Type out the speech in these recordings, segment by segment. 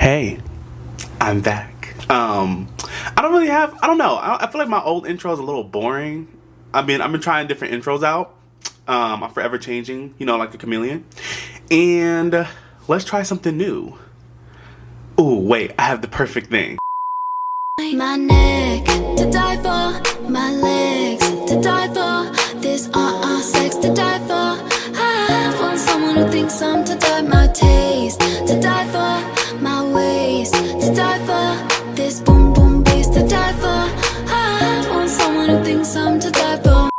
Hey, I'm back. I don't know. I feel like my old intro is a little boring. I've been trying different intros out. I'm forever changing, like a chameleon. And let's try something new. Ooh, wait, I have the perfect thing. My neck to die for, my legs to die for, this sex to die for. I want someone who thinks I'm to die, my taste to die for, my waist to die for, this boom boom bass to die for. I want someone who thinks I'm to die for.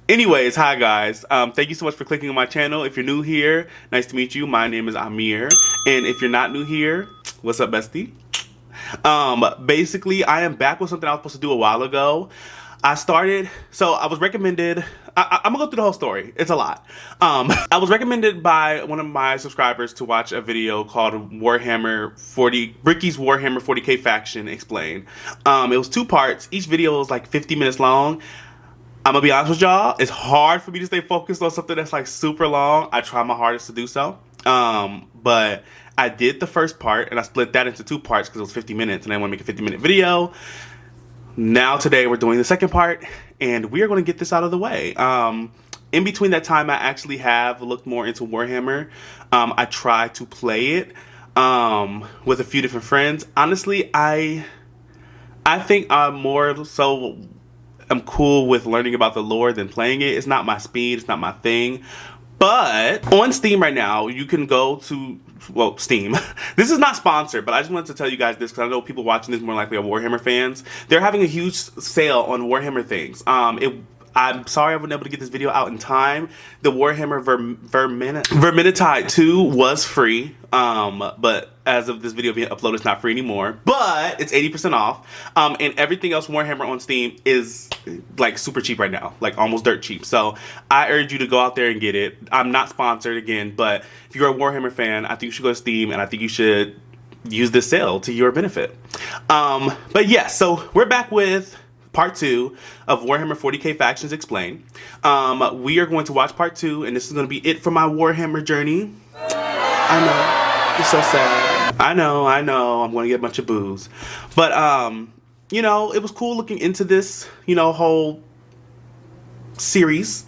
Anyways, hi guys. Thank you so much for clicking on my channel. If you're new here, nice to meet you. My name is Amir. And if you're not new here, what's up, bestie? Basically, I am back with something I was supposed to do a while ago. I was recommended, I'm gonna go through the whole story. It's a lot. I was recommended by one of my subscribers to watch a video called Bricky's Warhammer 40k Faction Explained. It was 2 parts. Each video was like 50 minutes long. I'm gonna be honest with y'all, it's hard for me to stay focused on something that's like super long. I try my hardest to do so. But I did the first part and I split that into 2 parts because it was 50 minutes and I want to make a 50-minute video. Now today we're doing the second part and we are going to get this out of the way. In between that time, I actually have looked more into Warhammer. I try to play it with a few different friends. Honestly, I think I'm cool with learning about the lore than playing it. It's not my speed, it's not my thing. But on Steam right now, you can go to, Steam. This is not sponsored, but I just wanted to tell you guys this because I know people watching this more likely are Warhammer fans. They're having a huge sale on Warhammer things. I'm sorry I wasn't able to get this video out in time. The Warhammer Vermintide 2 was free, but as of this video being uploaded, it's not free anymore. But it's 80% off, and everything else Warhammer on Steam is like super cheap right now, like almost dirt cheap. So I urge you to go out there and get it. I'm not sponsored again, but if you're a Warhammer fan, I think you should go to Steam, and I think you should use this sale to your benefit. But yeah, so we're back with Part 2 of Warhammer 40k Factions Explained. We are going to watch Part 2, and this is going to be it for my Warhammer journey. I know, it's so sad. I know, I'm going to get a bunch of boos. But, it was cool looking into this, whole series.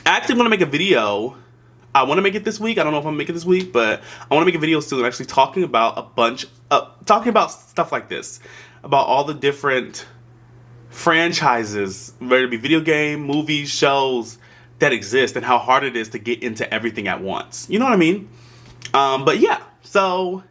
Actually, I'm going to make a video. I want to make it this week. I don't know if I'm going to make it this week, but I want to make a video soon actually talking about talking about stuff like this. About all the different franchises, whether it be video game, movies, shows that exist and how hard it is to get into everything at once. You know what I mean? But yeah, so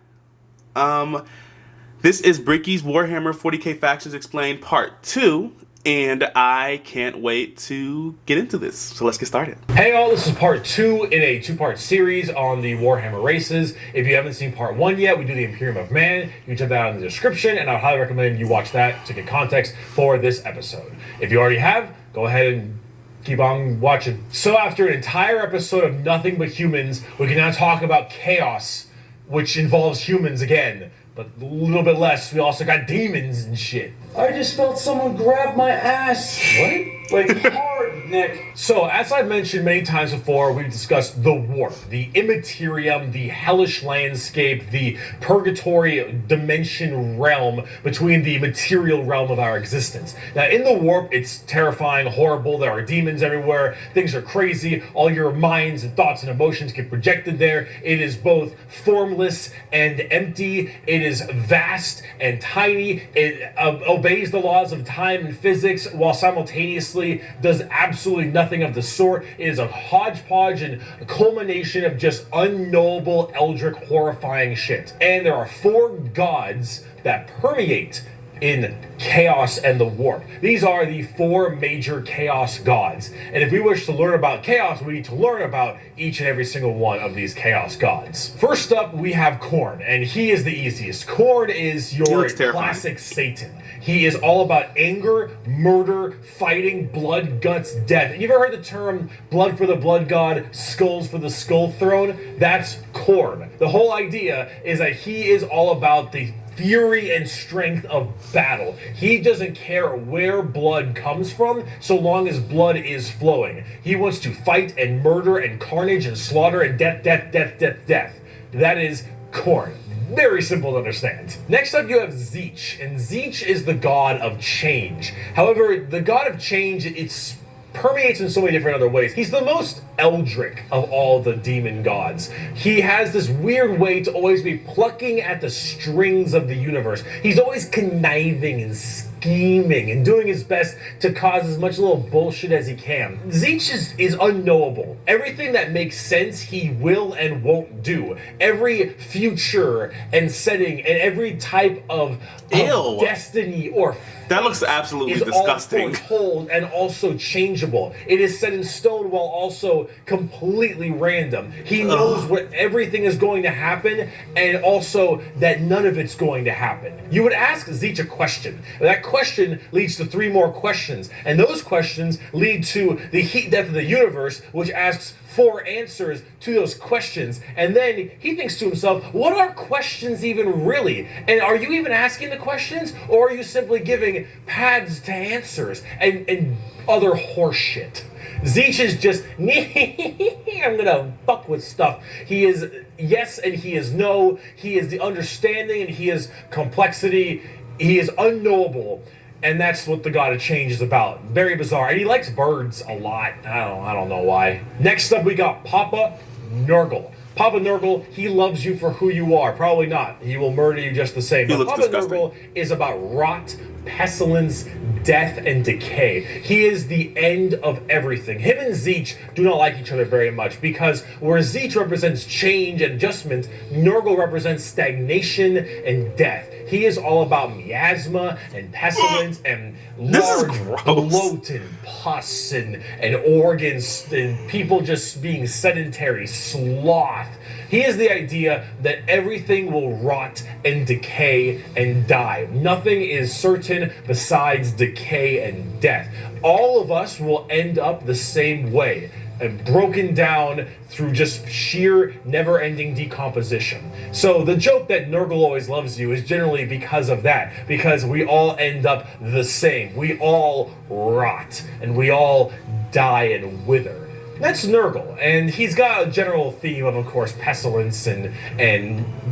this is Bricky's Warhammer 40k Factions Explained Part 2. And I can't wait to get into this. So let's get started. Hey all, this is part 2 in a 2-part series on the Warhammer races. If you haven't seen part 1 yet, we do the Imperium of Man. You can check that out in the description, and I would highly recommend you watch that to get context for this episode. If you already have, go ahead and keep on watching. So after an entire episode of nothing but humans, we can now talk about chaos, which involves humans again. But a little bit less, we also got demons and shit. I just felt someone grab my ass. What? Like hard, Nick. So, as I've mentioned many times before, we've discussed the warp, the immaterium, the hellish landscape, the purgatory dimension realm between the material realm of our existence. Now, in the warp, it's terrifying, horrible, there are demons everywhere, things are crazy, all your minds and thoughts and emotions get projected there. It is both formless and empty, it is vast and tiny, it obeys the laws of time and physics while simultaneously does absolutely nothing of the sort. It is a hodgepodge and a culmination of just unknowable, eldritch, horrifying shit. And there are 4 gods that permeate in chaos and the warp. These are the 4 major chaos gods. And if we wish to learn about chaos, we need to learn about each and every single one of these chaos gods. First up, we have Khorne, and he is the easiest. Khorne is your classic Satan. He is all about anger, murder, fighting, blood, guts, death. You ever heard the term blood for the blood god, skulls for the skull throne? That's Khorne. The whole idea is that he is all about the fury and strength of battle. He doesn't care where blood comes from, so long as blood is flowing. He wants to fight and murder and carnage and slaughter and death, death, death, death, death. That is Khorne. Very simple to understand. Next up, you have Tzeentch, and Tzeentch is the god of change. However, the god of change, it's permeates in so many different other ways. He's the most eldritch of all the demon gods. He has this weird way to always be plucking at the strings of the universe. He's always conniving and scheming and doing his best to cause as much little bullshit as he can. Tzeentch is unknowable. Everything that makes sense, he will and won't do. Every future and setting and every type of destiny or that looks absolutely disgusting. All foretold and also changeable. It is set in stone while also completely random. He knows what everything is going to happen and also that none of it's going to happen. You would ask Tzeentch a question. That question leads to 3 more questions. And those questions lead to the heat death of the universe, which asks 4 answers to those questions. And then he thinks to himself, what are questions even really? And are you even asking the questions? Or are you simply giving paths to answers and other horseshit? Tzeentch is just, I'm gonna fuck with stuff. He is yes and he is no. He is the understanding and he is complexity. He is unknowable. And that's what the God of Change is about. Very bizarre. And he likes birds a lot. I don't know why. Next up, we got Papa Nurgle. Papa Nurgle, he loves you for who you are. Probably not. He will murder you just the same. But Papa Nurgle is about rot, pestilence, death, and decay. He is the end of everything. Him and Tzeentch do not like each other very much because where Tzeentch represents change and adjustment, Nurgle represents stagnation and death. He is all about miasma and pestilence and large bloat and pus and organs and people just being sedentary, sloth. He is the idea that everything will rot and decay and die. Nothing is certain besides decay and death. All of us will end up the same way, and broken down through just sheer never-ending decomposition. So the joke that Nurgle always loves you is generally because of that, because we all end up the same. We all rot, and we all die and wither. That's Nurgle, and he's got a general theme of course, pestilence and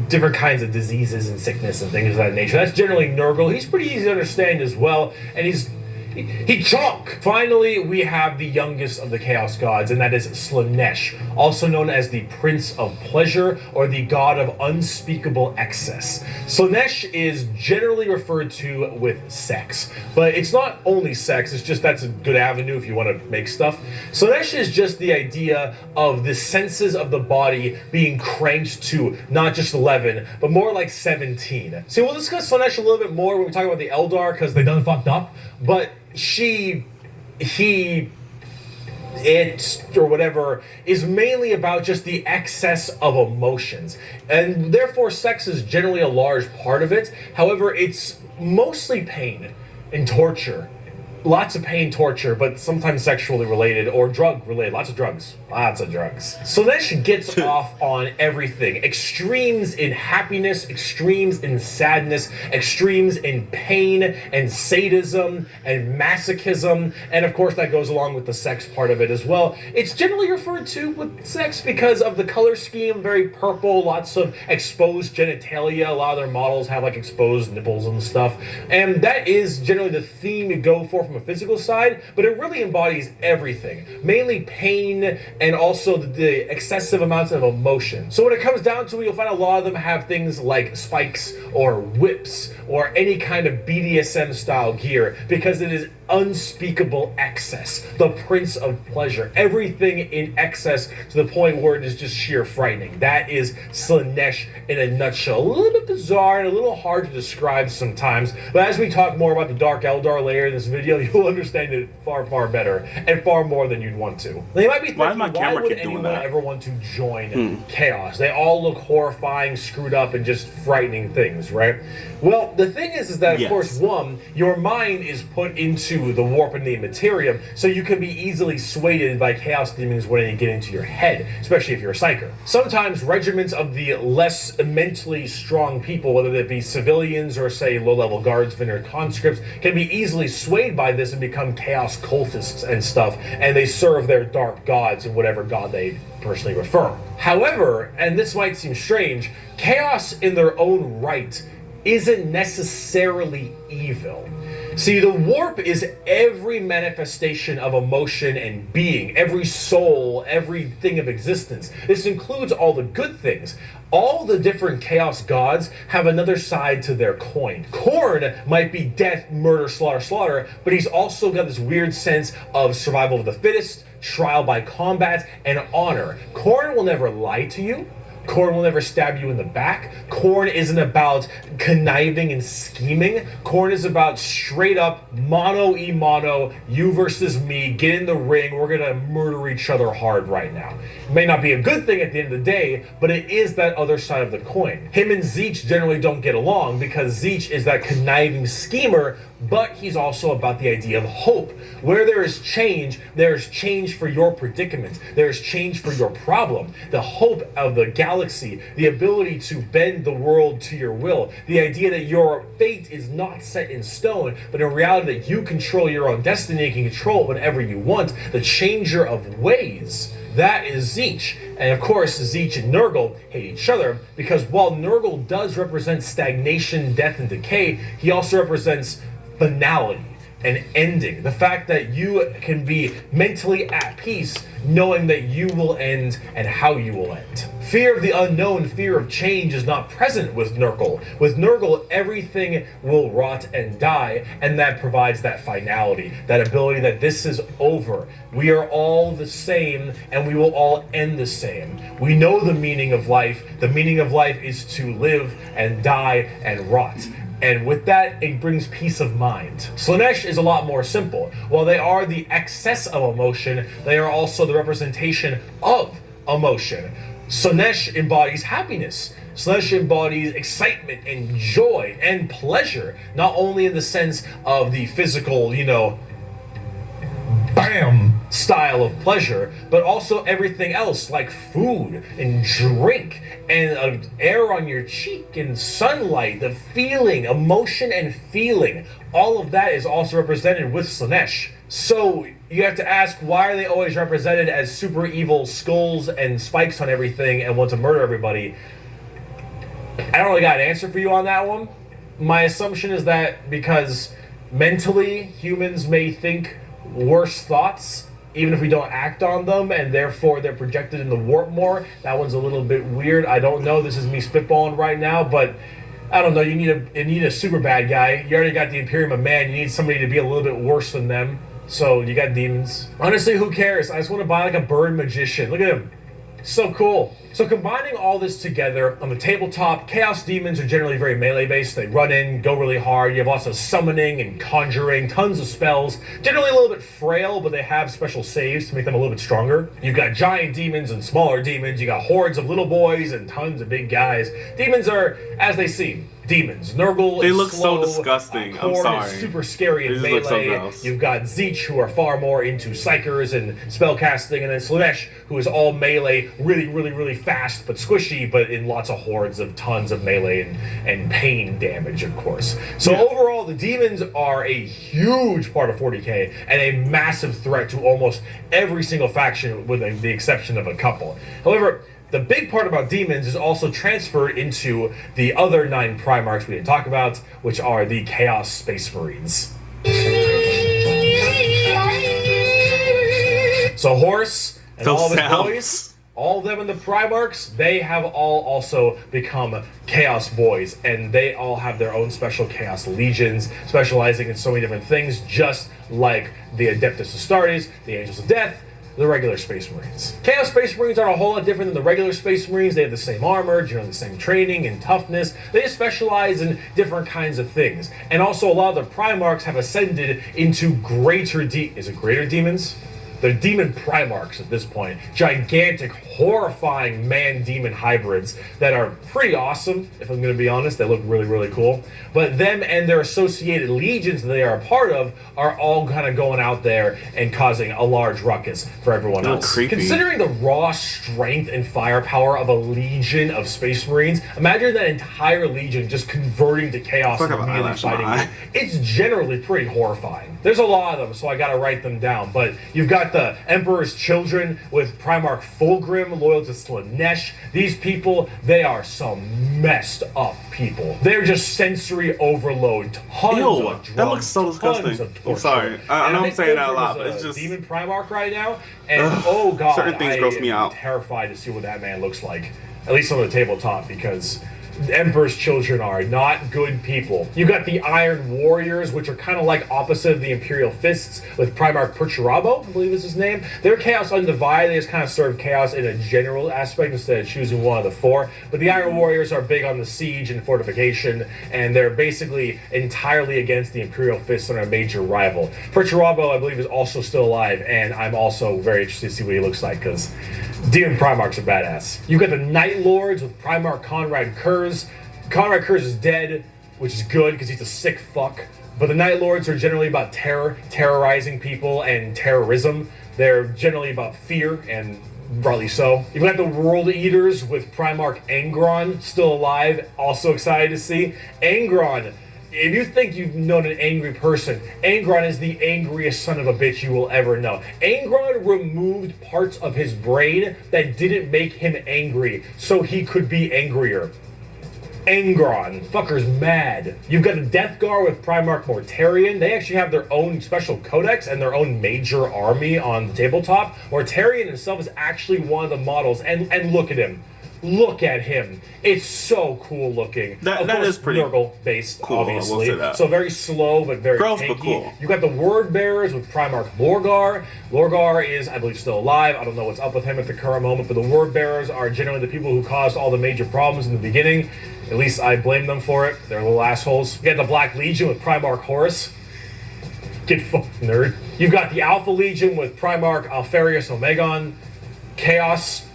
different kinds of diseases and sickness and things of that nature. That's generally Nurgle. He's pretty easy to understand as well, and he chunk. Finally, we have the youngest of the Chaos Gods, and that is Slaanesh, also known as the Prince of Pleasure or the God of Unspeakable Excess. Slaanesh is generally referred to with sex, but it's not only sex, it's just that's a good avenue if you want to make stuff. Slaanesh is just the idea of the senses of the body being cranked to not just 11, but more like 17. See, we'll discuss Slaanesh a little bit more when we talk about the Eldar, because they done fucked up, but it, or whatever, is mainly about just the excess of emotions. And therefore, sex is generally a large part of it. However, it's mostly pain and torture. Lots of pain, torture, but sometimes sexually related or drug related. Lots of drugs. Lots of drugs. Slaanesh gets off on everything. Extremes in happiness, extremes in sadness, extremes in pain and sadism and masochism. And of course that goes along with the sex part of it as well. It's generally referred to with sex because of the color scheme, very purple, lots of exposed genitalia. A lot of their models have like exposed nipples and stuff. And that is generally the theme you go for from a physical side, but it really embodies everything. Mainly pain and also the excessive amounts of emotion. So when it comes down to it, you'll find a lot of them have things like spikes or whips or any kind of BDSM style gear because it is unspeakable excess. The Prince of Pleasure. Everything in excess to the point where it is just sheer frightening. That is Slaanesh in a nutshell. A little bit bizarre and a little hard to describe sometimes, but as we talk more about the Dark Eldar layer in this video, you'll understand it far, far better and far more than you'd want to. Now, you might be thinking, why would anyone ever want to join Chaos? They all look horrifying, screwed up, and just frightening things, right? Well, the thing is that, of course, one, your mind is put into into the warp and the immaterium, so you can be easily swayed by chaos demons when they get into your head, especially if you're a psyker. Sometimes regiments of the less mentally strong people, whether they be civilians or say low-level guardsmen or conscripts, can be easily swayed by this and become chaos cultists and stuff, and they serve their dark gods and whatever god they personally prefer. However, and this might seem strange, chaos in their own right isn't necessarily evil. See, the warp is every manifestation of emotion and being, every soul, everything of existence. This includes all the good things. All the different chaos gods have another side to their coin. Khorne might be death, murder, slaughter, slaughter, but he's also got this weird sense of survival of the fittest, trial by combat, and honor. Khorne will never lie to you. Khorne will never stab you in the back. Khorne isn't about conniving and scheming. Khorne is about straight up mano-y-mano, you versus me, get in the ring, we're gonna murder each other hard right now. It may not be a good thing at the end of the day, but it is that other side of the coin. Him and Tzeentch generally don't get along because Tzeentch is that conniving schemer, but he's also about the idea of hope. Where there is change for your predicament. There is change for your problem. The hope of the galaxy, the ability to bend the world to your will, the idea that your fate is not set in stone, but in reality that you control your own destiny and can control it whenever you want, the changer of ways. That is Tzeentch. And of course, Tzeentch and Nurgle hate each other because while Nurgle does represent stagnation, death, and decay, he also represents finality and ending. The fact that you can be mentally at peace knowing that you will end and how you will end. Fear of the unknown, fear of change is not present with Nurgle. With Nurgle, everything will rot and die, and that provides that finality, that ability that this is over. We are all the same, and we will all end the same. We know the meaning of life. The meaning of life is to live and die and rot. And with that, it brings peace of mind. Slaanesh is a lot more simple. While they are the excess of emotion, they are also the representation of emotion. Slaanesh embodies happiness. Slaanesh embodies excitement and joy and pleasure, not only in the sense of the physical, bam style of pleasure, but also everything else like food and drink and air on your cheek and sunlight, the feeling, emotion and feeling. All of that is also represented with Slaanesh. So you have to ask, why are they always represented as super evil skulls and spikes on everything and want to murder everybody? I don't really got an answer for you on that one. My assumption is that because mentally humans may think worse thoughts even if we don't act on them, and therefore they're projected in the warp more. That one's a little bit weird. I don't know. This is me spitballing right now, but I don't know. You need a super bad guy. You already got the Imperium of Man. You need somebody to be a little bit worse than them. So you got demons. Honestly, who cares? I just want to buy like a bird magician. Look at him. So cool. So combining all this together on the tabletop, Chaos Demons are generally very melee based. They run in, go really hard. You have lots of summoning and conjuring, tons of spells. Generally a little bit frail, but they have special saves to make them a little bit stronger. You've got giant demons and smaller demons. You got hordes of little boys and tons of big guys. Demons are as they seem. Demons. Nurgle they is look slow, so disgusting. I'm Khorne sorry. is super scary and They just look so melee. gross. You've got Tzeentch, who are far more into psychers and spellcasting, and then Slaanesh, who is all melee, really, really, really fast, but squishy, but in lots of hordes of tons of melee and pain damage, of course. So overall, the demons are a huge part of 40k and a massive threat to almost every single faction, with the exception of a couple. However, the big part about demons is also transferred into the other 9 Primarchs we didn't talk about, which are the Chaos Space Marines. So Horse and Those all of his sounds. boys, all of them in the Primarchs, they have all also become Chaos Boys, and they all have their own special Chaos Legions, specializing in so many different things, just like the Adeptus Astartes, the Angels of Death, the regular Space Marines. Chaos Space Marines aren't a whole lot different than the regular Space Marines. They have the same armor, generally the same training and toughness. They just specialize in different kinds of things. And also a lot of the Primarchs have ascended into greater is it greater demons? They're demon primarchs at this point. Gigantic, horrifying man-demon hybrids that are pretty awesome, if I'm going to be honest. They look really, really cool. But them and their associated legions that they are a part of are all kind of going out there and causing a large ruckus for everyone else. Creepy. Considering the raw strength and firepower of a legion of Space Marines, imagine that entire legion just converting to chaos and immediately fighting you. It's generally pretty horrifying. There's a lot of them, so I gotta write them down. But you've got the Emperor's Children with Primarch Fulgrim, loyal to Slanesh. These people, they are some messed up people. They're just sensory overload. Tons of drugs, that looks so disgusting. I'm sorry. I know I'm saying that a lot, but it's just Demon Primarch right now, and oh god, certain things gross me out. I'm terrified to see what that man looks like. At least on the tabletop, because Emperor's Children are not good people. You got the Iron Warriors, which are kind of like opposite of the Imperial Fists, with Primarch Perturabo, I believe is his name. They're Chaos Undivided. They just kind of serve chaos in a general aspect instead of choosing one of the four. But the Iron Warriors are big on the siege and fortification, and they're basically entirely against the Imperial Fists and are a major rival. Perturabo, I believe, is also still alive, and I'm also very interested to see what he looks like, because Demon Primarchs are badass. You got the Night Lords with Primarch Conrad Kurz. Conrad Kurz is dead, which is good because he's a sick fuck. But the Night Lords are generally about terror, terrorizing people, and terrorism. They're generally about fear, and rightly so. You've got the World Eaters with Primarch Angron, still alive, also excited to see. Angron, if you think you've known an angry person, Angron is the angriest son of a bitch you will ever know. Angron removed parts of his brain that didn't make him angry, so he could be angrier. Angron. Fucker's mad. You've got a Death Guard with Primarch Mortarion. They actually have their own special codex and their own major army on the tabletop. Mortarion himself is actually one of the models, and look at him. Look at him. It's so cool looking. That is pretty Nurgle based, cool, obviously. we'll say that. So very slow, but very Gross, tanky. but cool. You got the Word Bearers with Primarch Lorgar. Lorgar is, I believe, still alive. I don't know what's up with him at the current moment, but the Word Bearers are generally the people who caused all the major problems in the beginning. At least I blame them for it. They're little assholes. You got the Black Legion with Primarch Horus. Get fucked, nerd. You've got the Alpha Legion with Primarch Alfarius Omegon. Chaos,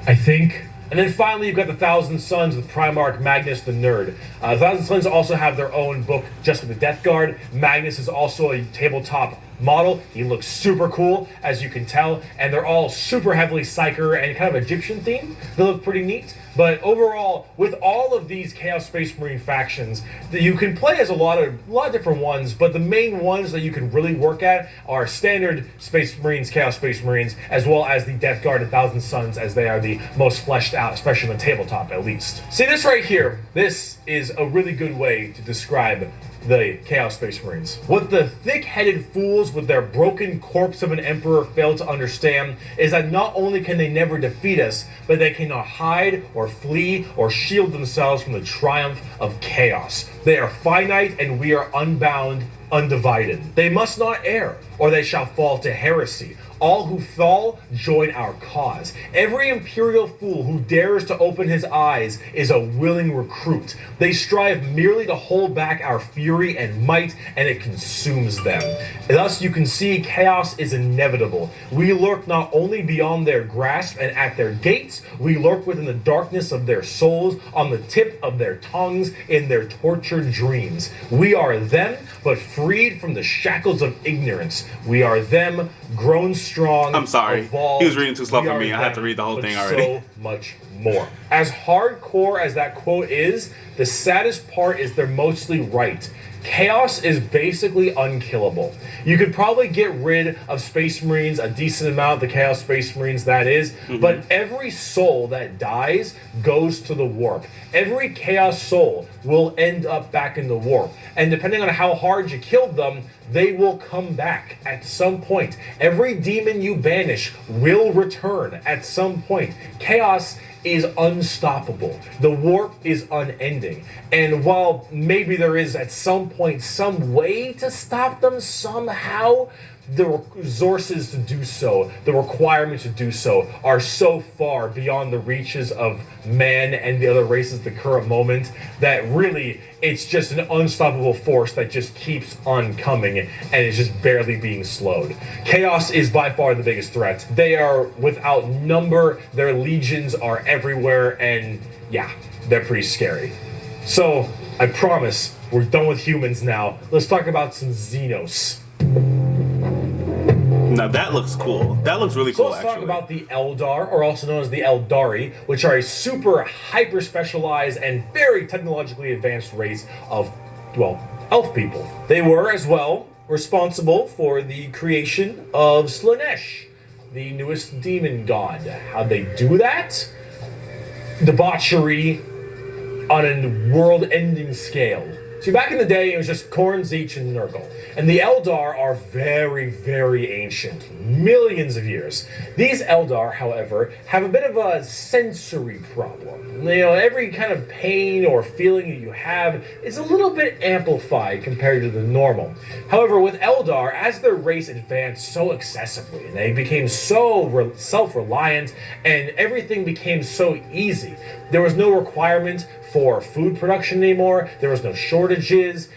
I think. And then finally, you've got the Thousand Sons with Primarch Magnus the Nerd. The Thousand Sons also have their own book, just like the Death Guard. Magnus is also a tabletop model. He looks super cool, as you can tell, and they're all super heavily Psyker and kind of Egyptian themed. They look pretty neat. But overall, with all of these Chaos Space Marine factions, that you can play as a lot of different ones, but the main ones that you can really work at are standard Space Marines, Chaos Space Marines, as well as the Death Guard and Thousand Sons, as they are the most fleshed out, especially on the tabletop at least. See this right here? This is a really good way to describe the Chaos Space Marines. What the thick-headed fools with their broken corpse of an emperor fail to understand is that not only can they never defeat us, but they cannot hide or flee or shield themselves from the triumph of chaos. They are finite and we are unbound, undivided. They must not err, or they shall fall to heresy. All who fall join our cause. Every imperial fool who dares to open his eyes is a willing recruit. They strive merely to hold back our fury and might, and it consumes them. Thus you can see chaos is inevitable. We lurk not only beyond their grasp and at their gates, we lurk within the darkness of their souls, on the tip of their tongues, in their tortured dreams. We are them, but freed from the shackles of ignorance. We are them, grown strong. I'm sorry. Evolved. He was reading too slow for me. I had them, to read the whole but thing already. So much more. As hardcore as that quote is, the saddest part is they're mostly right. Chaos is basically unkillable. You could probably get rid of Space Marines, a decent amount, the Chaos Space Marines that is, but every soul that dies goes to the warp. Every Chaos soul will end up back in the warp. And depending on how hard you killed them, they will come back at some point. Every demon you banish will return at some point. Chaos is unstoppable. The warp is unending. And while maybe there is at some point some way to stop them somehow, the resources to do so, the requirements to do so, are so far beyond the reaches of man and the other races at the current moment that really it's just an unstoppable force that just keeps on coming and is just barely being slowed. Chaos is by far the biggest threat. They are without number, their legions are everywhere, and yeah, they're pretty scary. So, I promise, we're done with humans now. Let's talk about some Xenos. Now that looks cool. That looks really cool, Let's actually. talk about the Eldar, or also known as the Eldari, which are a super hyper-specialized and very technologically advanced race of, well, elf people. They were, as well, responsible for the creation of Slaanesh, the newest demon god. How'd they do that? Debauchery on a world-ending scale. See, back in the day, it was just Khorne, Tzeentch, and Nurgle. And the Eldar are very, very ancient. Millions of years. These Eldar, however, have a bit of a sensory problem. You know, every kind of pain or feeling that you have is a little bit amplified compared to the normal. However, with Eldar, as their race advanced so excessively, and they became so self-reliant, and everything became so easy, there was no requirement for food production anymore, there was no shortages,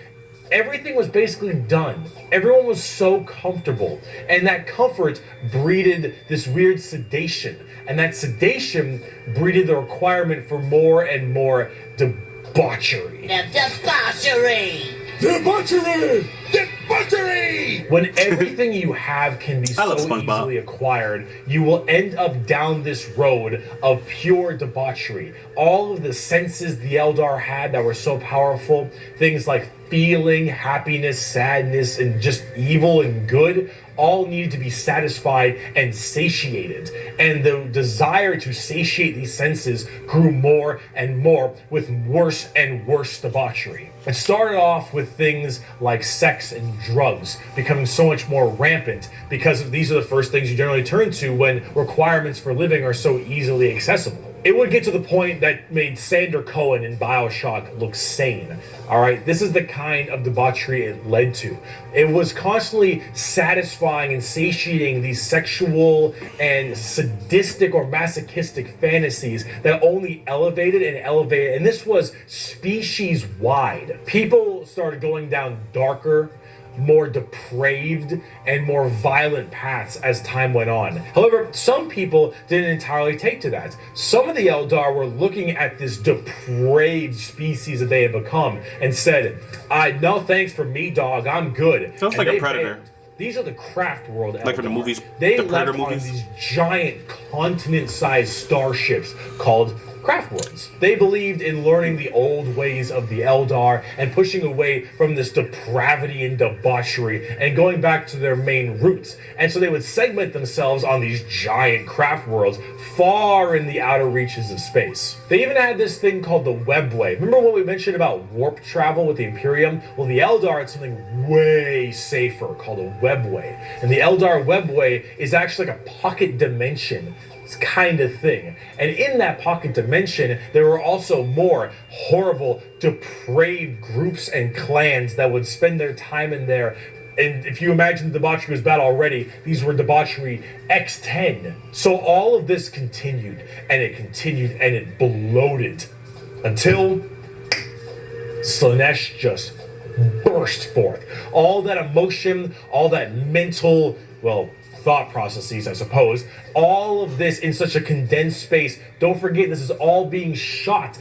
everything was basically done. Everyone was so comfortable, and that comfort breeded this weird sedation, and that sedation breeded the requirement for more and more debauchery. Debauchery! Debauchery! Debauchery! When everything you have can be so easily acquired, you will end up down this road of pure debauchery. All of the senses the Eldar had that were so powerful, things like feeling, happiness, sadness, and just evil and good, all needed to be satisfied and satiated. And the desire to satiate these senses grew more and more with worse and worse debauchery. It started off with things like sex and drugs becoming so much more rampant because these are the first things you generally turn to when requirements for living are so easily accessible. It would get to the point that made Sander Cohen in BioShock look sane. Alright, this is the kind of debauchery it led to. It was constantly satisfying and satiating these sexual and sadistic or masochistic fantasies that only elevated and elevated, and this was species-wide. People started going down darker, more depraved, and more violent paths as time went on. However, some people didn't entirely take to that. Some of the Eldar were looking at this depraved species that they had become and said, no thanks for me, dog, I'm good. Sounds like a predator. These are the Craft World Eldar. Like from the movies, they the Predator left movies. on these giant continent-sized starships called Craft Worlds. They believed in learning the old ways of the Eldar and pushing away from this depravity and debauchery and going back to their main roots. And so they would segment themselves on these giant craft worlds far in the outer reaches of space. They even had this thing called the Webway. Remember what we mentioned about warp travel with the Imperium? Well, the Eldar had something way safer called a Webway. And the Eldar Webway is actually like a pocket dimension kind of thing. And in that pocket dimension, there were also more horrible, depraved groups and clans that would spend their time in there. And if you imagine the debauchery was bad already, these were debauchery X10. So all of this continued, and it bloated until Slaanesh just burst forth. All that emotion, all that mental, thought processes, I suppose, all of this in such a condensed space. Don't forget, this is all being shot,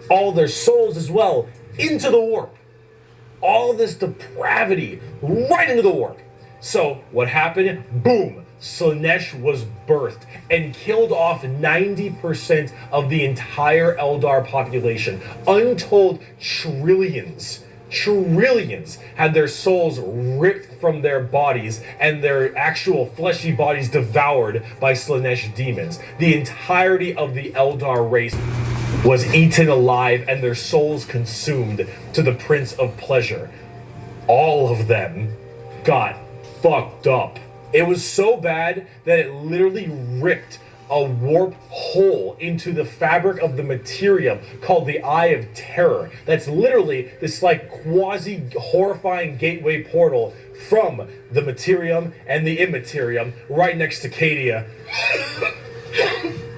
all their souls as well, into the warp. All of this depravity right into the warp. So what happened? Boom! Slaanesh was birthed and killed off 90% of the entire Eldar population. Untold trillions had their souls ripped from their bodies and their actual fleshy bodies devoured by Slaanesh demons. The entirety of the Eldar race was eaten alive and their souls consumed to the Prince of Pleasure. All of them got fucked up. It was so bad that it literally ripped a warp hole into the fabric of the materium called the Eye of Terror. That's literally this like quasi horrifying gateway portal from the materium and the immaterium right next to Cadia.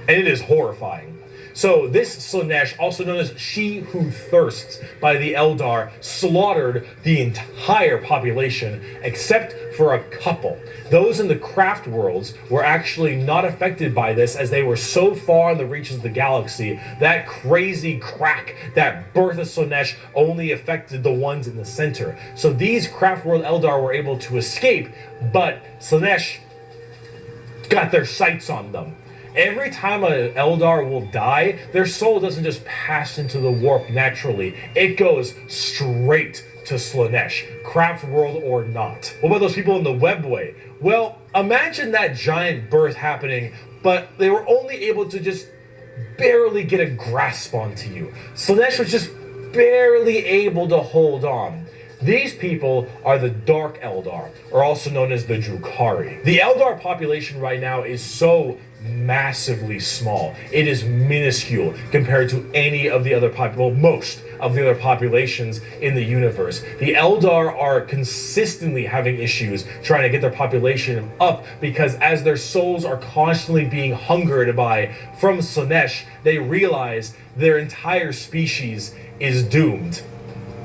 And it is horrifying. So this Slaanesh, also known as She Who Thirsts by the Eldar, slaughtered the entire population except for a couple. Those in the craft worlds were actually not affected by this, as they were so far in the reaches of the galaxy. That crazy crack, that birth of Slaanesh, only affected the ones in the center. So these craft world Eldar were able to escape, but Slaanesh got their sights on them. Every time an Eldar will die, their soul doesn't just pass into the warp naturally. It goes straight to Slaanesh, craft world or not. What about those people in the webway? Well, imagine that giant birth happening, but they were only able to just barely get a grasp onto you. Slaanesh was just barely able to hold on. These people are the Dark Eldar, or also known as the Drukhari. The Eldar population right now is so massively small. It is minuscule compared to any of the other most of the other populations in the universe. The Eldar are consistently having issues trying to get their population up, because as their souls are constantly being hungered by from Slaanesh, they realize their entire species is doomed.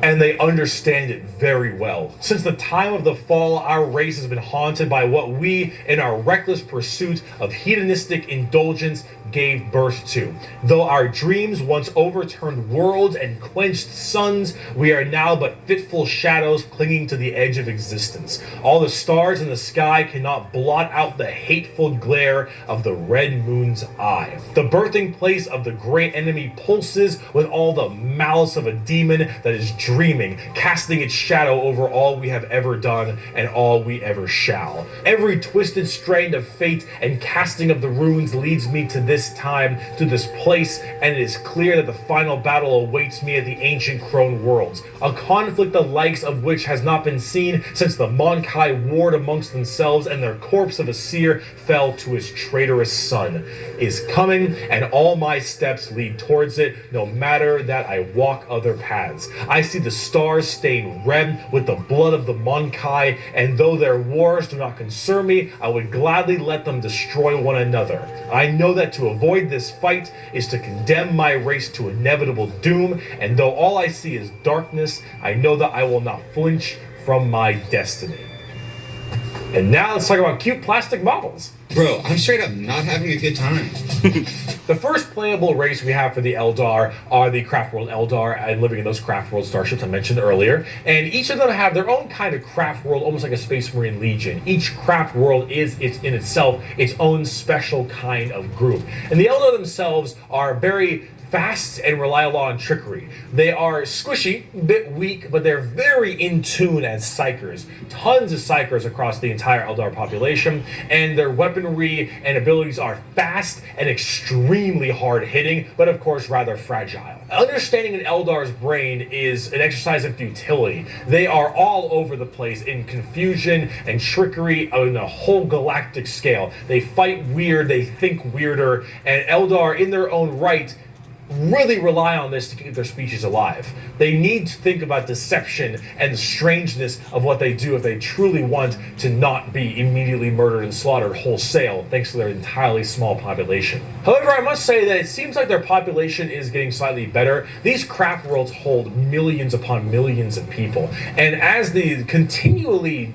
And they understand it very well. Since the time of the fall, our race has been haunted by what we, in our reckless pursuit of hedonistic indulgence, gave birth to. Though our dreams once overturned worlds and quenched suns, we are now but fitful shadows clinging to the edge of existence. All the stars in the sky cannot blot out the hateful glare of the red moon's eye. The birthing place of the great enemy pulses with all the malice of a demon that is dreaming, casting its shadow over all we have ever done and all we ever shall. Every twisted strand of fate and casting of the runes leads me to this time, to this place, and it is clear that the final battle awaits me at the ancient Crone worlds, a conflict the likes of which has not been seen since the Monkai warred amongst themselves and their corpse of a seer fell to his traitorous son, is coming, and all my steps lead towards it, no matter that I walk other paths. I see the stars stained red with the blood of the Monkai, and though their wars do not concern me, I would gladly let them destroy one another. I know that to avoid this fight is to condemn my race to inevitable doom, and though all I see is darkness, I know that I will not flinch from my destiny. And now let's talk about cute plastic models. Bro, I'm straight up not having a good time. The first playable race we have for the Eldar are the Craft World Eldar, and living in those Craft World starships I mentioned earlier. And each of them have their own kind of Craft World, almost like a Space Marine Legion. Each Craft World is in itself its own special kind of group. And the Eldar themselves are very fast and rely a lot on trickery. They are squishy, a bit weak, but they're very in tune as psychers. Tons of psychers across the entire Eldar population, and their weaponry and abilities are fast and extremely hard-hitting, but of course rather fragile. Understanding an Eldar's brain is an exercise of futility. They are all over the place in confusion and trickery on a whole galactic scale. They fight weird, they think weirder, and Eldar in their own right really rely on this to keep their species alive. They need to think about deception and the strangeness of what they do if they truly want to not be immediately murdered and slaughtered wholesale thanks to their entirely small population. However, I must say that it seems like their population is getting slightly better. These craft worlds hold millions upon millions of people, and as they continually,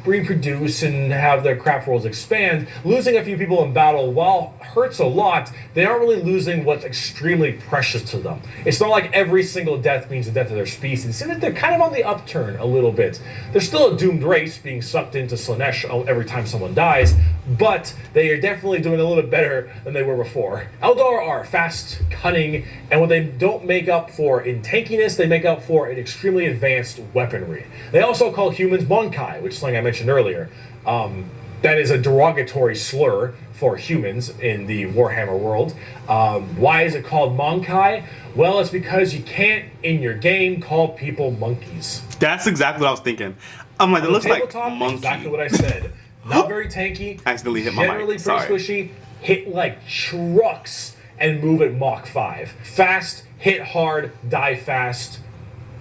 reproduce and have their craft worlds expand, losing a few people in battle, while hurts a lot, they aren't really losing what's extremely precious to them. It's not like every single death means the death of their species. It seems like they're kind of on the upturn a little bit. They're still a doomed race being sucked into Slaanesh every time someone dies, but they are definitely doing a little bit better than they were before. Eldar are fast, cunning, and what they don't make up for in tankiness, they make up for in extremely advanced weaponry. They also call humans Monkai, which is something I mentioned earlier. That is a derogatory slur for humans in the Warhammer world. Why is it called Monkai? Well, it's because you can't, in your game, call people monkeys. That's exactly what I was thinking. I'm like, it looks like monkey. Exactly what I said. Not very tanky. I accidentally hit my mic. Generally pretty Sorry. squishy. hit like trucks and move at Mach 5. Fast, hit hard, die fast.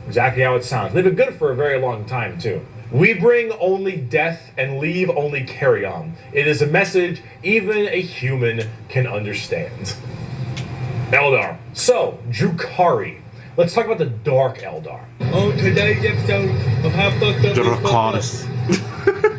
Exactly how it sounds. They've been good for a very long time, too. We bring only death and leave only carry-on. It is a message even a human can understand. Eldar. So, Drukhari. Let's talk about the Dark Eldar. On today's episode of How Fucked Up Drukhari.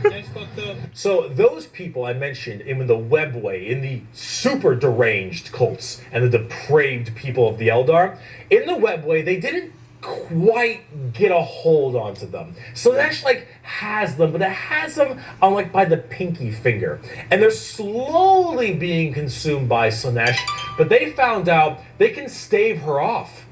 That's fucked up. So those people I mentioned in the webway, in the super deranged cults and the depraved people of the Eldar, in the webway they didn't quite get a hold onto them. So Slanesh like has them, but it has them on like by the pinky finger. And they're slowly being consumed by Slanesh, but they found out they can stave her off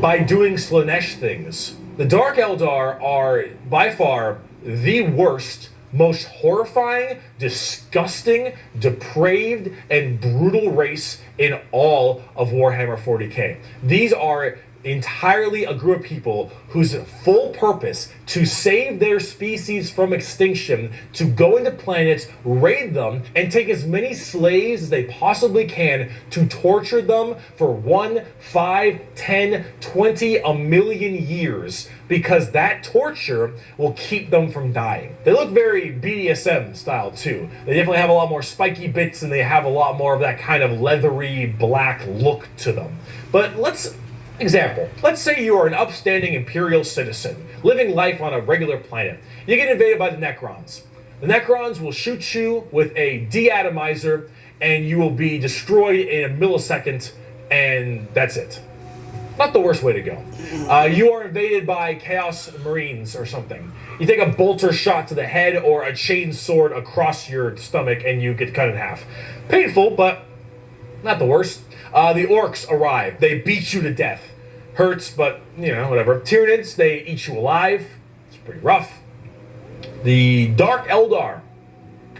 by doing Slanesh things. The Dark Eldar are by far the worst, most horrifying, disgusting, depraved, and brutal race in all of Warhammer 40k. These are entirely a group of people whose full purpose to save their species from extinction, to go into planets, raid them, and take as many slaves as they possibly can to torture them for 1, 5, 10, 20, a million years, because that torture will keep them from dying. They look very BDSM style too. They definitely have a lot more spiky bits and they have a lot more of that kind of leathery black look to them. But let's say you are an upstanding Imperial citizen, living life on a regular planet. You get invaded by the Necrons. The Necrons will shoot you with a deatomizer, and you will be destroyed in a millisecond, and that's it. Not the worst way to go. You are invaded by Chaos Marines or something. You take a bolter shot to the head or a chain sword across your stomach, and you get cut in half. Painful, but not the worst. The Orks arrive. They beat you to death. Hurts, but, you know, whatever. Tyranids, they eat you alive. It's pretty rough. The Dark Eldar.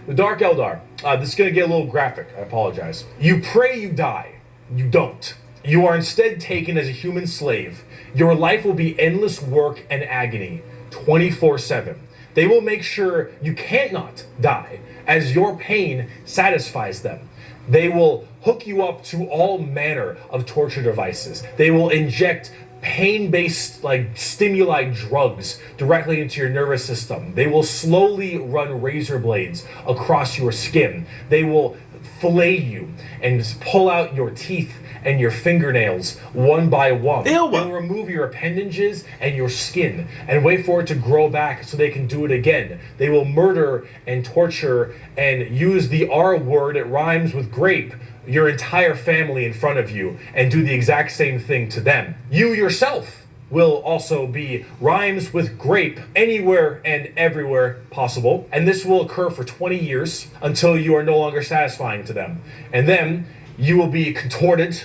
This is going to get a little graphic. I apologize. You pray you die. You don't. You are instead taken as a human slave. Your life will be endless work and agony, 24/7. They will make sure you cannot die, as your pain satisfies them. They will hook you up to all manner of torture devices. They will inject pain-based like stimuli drugs directly into your nervous system. They will slowly run razor blades across your skin. They will fillet you and pull out your teeth and your fingernails one by one. Ew. They'll remove your appendages and your skin and wait for it to grow back so they can do it again. They will murder and torture and use the R word, it rhymes with grape, your entire family in front of you and do the exact same thing to them. You yourself will also be rhymes with grape anywhere and everywhere possible. And this will occur for 20 years until you are no longer satisfying to them. And then you will be contorted,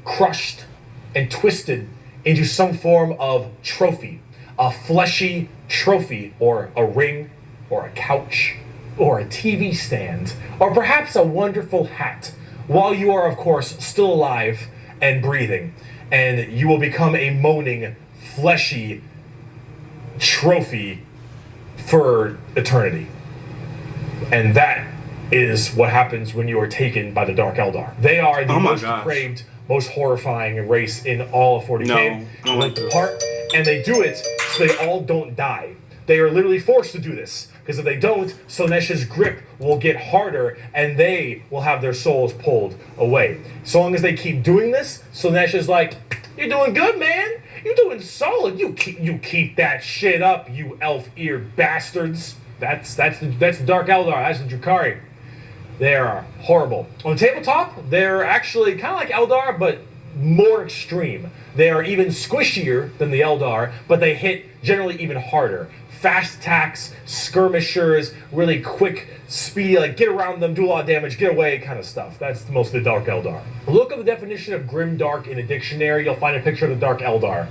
crushed, and twisted into some form of trophy. A fleshy trophy, or a ring, or a couch, or a TV stand, or perhaps a wonderful hat, while you are, of course, still alive and breathing. And you will become a moaning, fleshy trophy for eternity. And that is what happens when you are taken by the Dark Eldar. They are the most depraved, most horrifying race in all of 40k. And they do it so they all don't die. They are literally forced to do this, because if they don't, Slanesh's grip will get harder and they will have their souls pulled away. So long as they keep doing this, Slanesh is like, "You're doing good, man. You're doing solid. You keep that shit up, you elf-eared bastards." That's the Dark Eldar. That's the Drukhari. They are horrible. On the tabletop, they're actually kind of like Eldar, but more extreme. They are even squishier than the Eldar, but they hit generally even harder. Fast attacks, skirmishers, really quick, speedy, like get around them, do a lot of damage, get away kind of stuff. That's most of the Dark Eldar. Look up the definition of grim dark in a dictionary. You'll find a picture of the Dark Eldar.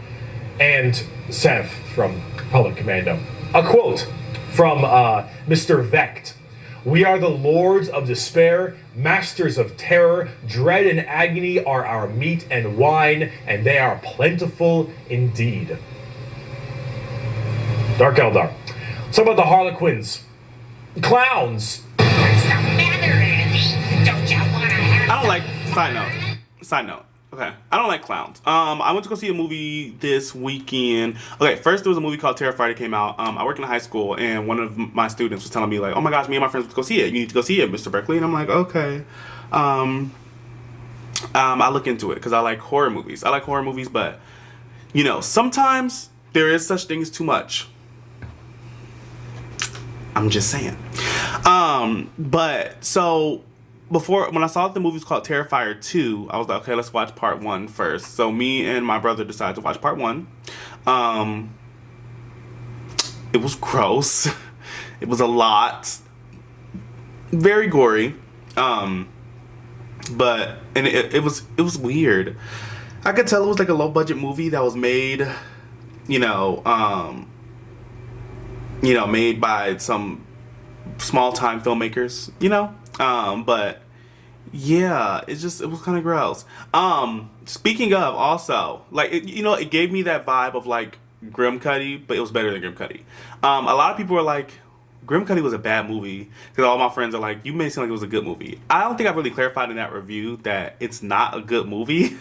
And Sev from Public Commando. A quote from Mr. Vecht. "We are the lords of despair, masters of terror. Dread and agony are our meat and wine, and they are plentiful indeed." Dark Eldar. Let's talk about the Harlequins. Clowns. What's the matter, Andy? Don't you want I don't like, side note. Okay, I don't like clowns. I went to go see a movie this weekend. Okay, first there was a movie called Terrifier that came out. I work in a high school, and one of my students was telling me like, "Oh my gosh, me and my friends went to go see it. You need to go see it, Mr. Berkeley." And I'm like, "Okay." I look into it because I like horror movies. But you know, sometimes there is such thing as too much. I'm just saying. But so before, when I saw the movie was called Terrifier 2, I was like, okay, let's watch part 1 first. So me and my brother decided to watch part 1. It was gross. It was a lot. Very gory. But it was weird. I could tell it was like a low budget movie that was made, made by some small time filmmakers, but yeah, it was kind of gross. Speaking of, also, like, it gave me that vibe of like Grim Cuddy, but it was better than Grim Cuddy. A lot of people were like, Grim Cuddy was a bad movie, because all my friends are like, you made it seem like it was a good movie. I don't think I really clarified in that review that it's not a good movie.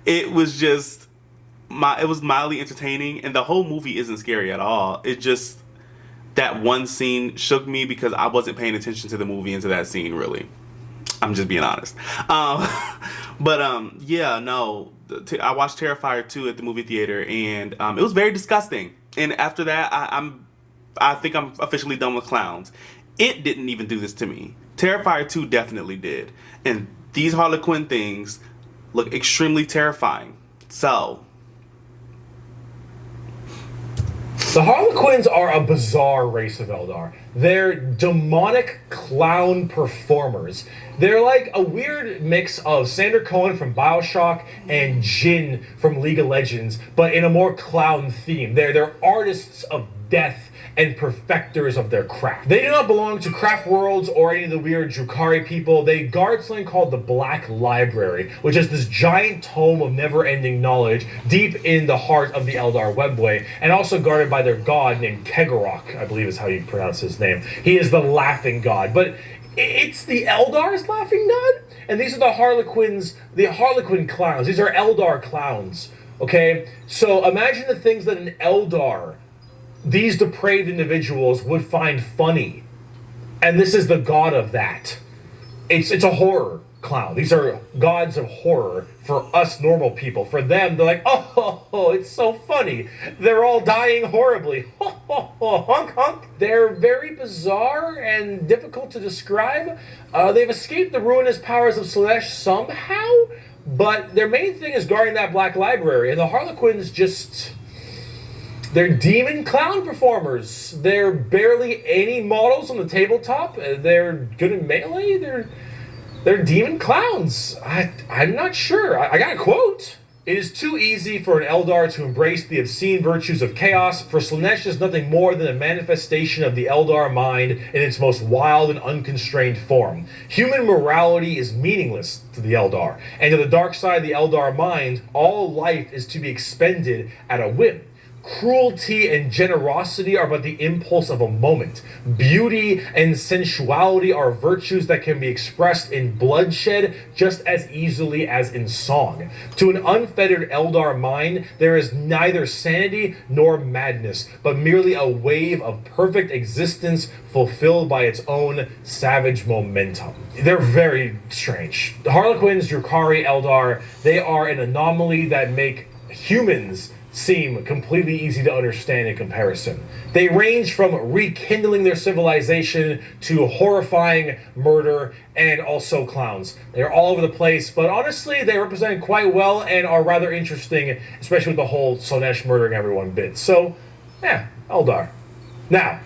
It was just it was mildly entertaining, and the whole movie isn't scary at all. It just, that one scene shook me because I wasn't paying attention to the movie and to that scene, really. I'm just being honest. Yeah, no. I watched Terrifier 2 at the movie theater, and it was very disgusting. And after that, I think I'm officially done with clowns. It didn't even do this to me. Terrifier 2 definitely did. And these Harlequin things look extremely terrifying. So, the Harlequins are a bizarre race of Eldar. They're demonic clown performers. They're like a weird mix of Sander Cohen from BioShock and Jin from League of Legends, but in a more clown theme. They're artists of death and perfecters of their craft. They do not belong to craft worlds or any of the weird Drukhari people. They guard something called the Black Library, which is this giant tome of never-ending knowledge deep in the heart of the Eldar webway, and also guarded by their god named Kegorok, I believe is how you pronounce his name. He is the laughing god, but it's the Eldar's laughing god? And these are the Harlequins, the Harlequin clowns. These are Eldar clowns, okay? So imagine the things that an Eldar, these depraved individuals, would find funny. And this is the god of that. It's a horror clown. These are gods of horror for us normal people. For them, they're like, oh, it's so funny. They're all dying horribly. Honk, honk. They're very bizarre and difficult to describe. They've escaped the ruinous powers of Slaanesh somehow, but their main thing is guarding that Black Library. And the Harlequins just... they're demon clown performers. They're barely any models on the tabletop. They're good in melee. They're demon clowns. I'm not sure. I got a quote. It is too easy for an Eldar to embrace the obscene virtues of chaos, for Slaanesh is nothing more than a manifestation of the Eldar mind in its most wild and unconstrained form. Human morality is meaningless to the Eldar, and to the dark side of the Eldar mind, all life is to be expended at a whim. Cruelty and generosity are but the impulse of a moment. Beauty and sensuality are virtues that can be expressed in bloodshed just as easily as in song. To an unfettered Eldar mind, there is neither sanity nor madness, but merely a wave of perfect existence fulfilled by its own savage momentum. They're very strange. The Harlequins, Drukhari, Eldar, they are an anomaly that make humans seem completely easy to understand in comparison. They range from rekindling their civilization to horrifying murder and also clowns. They're all over the place, but honestly, they represent quite well and are rather interesting, especially with the whole Slaanesh murdering everyone bit. So, yeah, Eldar. Now,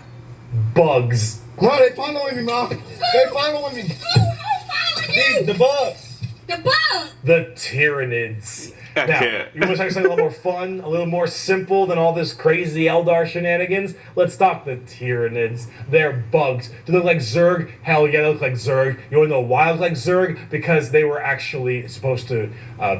bugs. Mom, they following me, Mom. They following me. The bugs. The bug! The Tyranids. Now, can't. you want to talk something a little more fun, a little more simple than all this crazy Eldar shenanigans? Let's talk the Tyranids. They're bugs. Do they look like Zerg? Hell yeah, they look like Zerg. You want to know why they look like Zerg? Because they were actually supposed to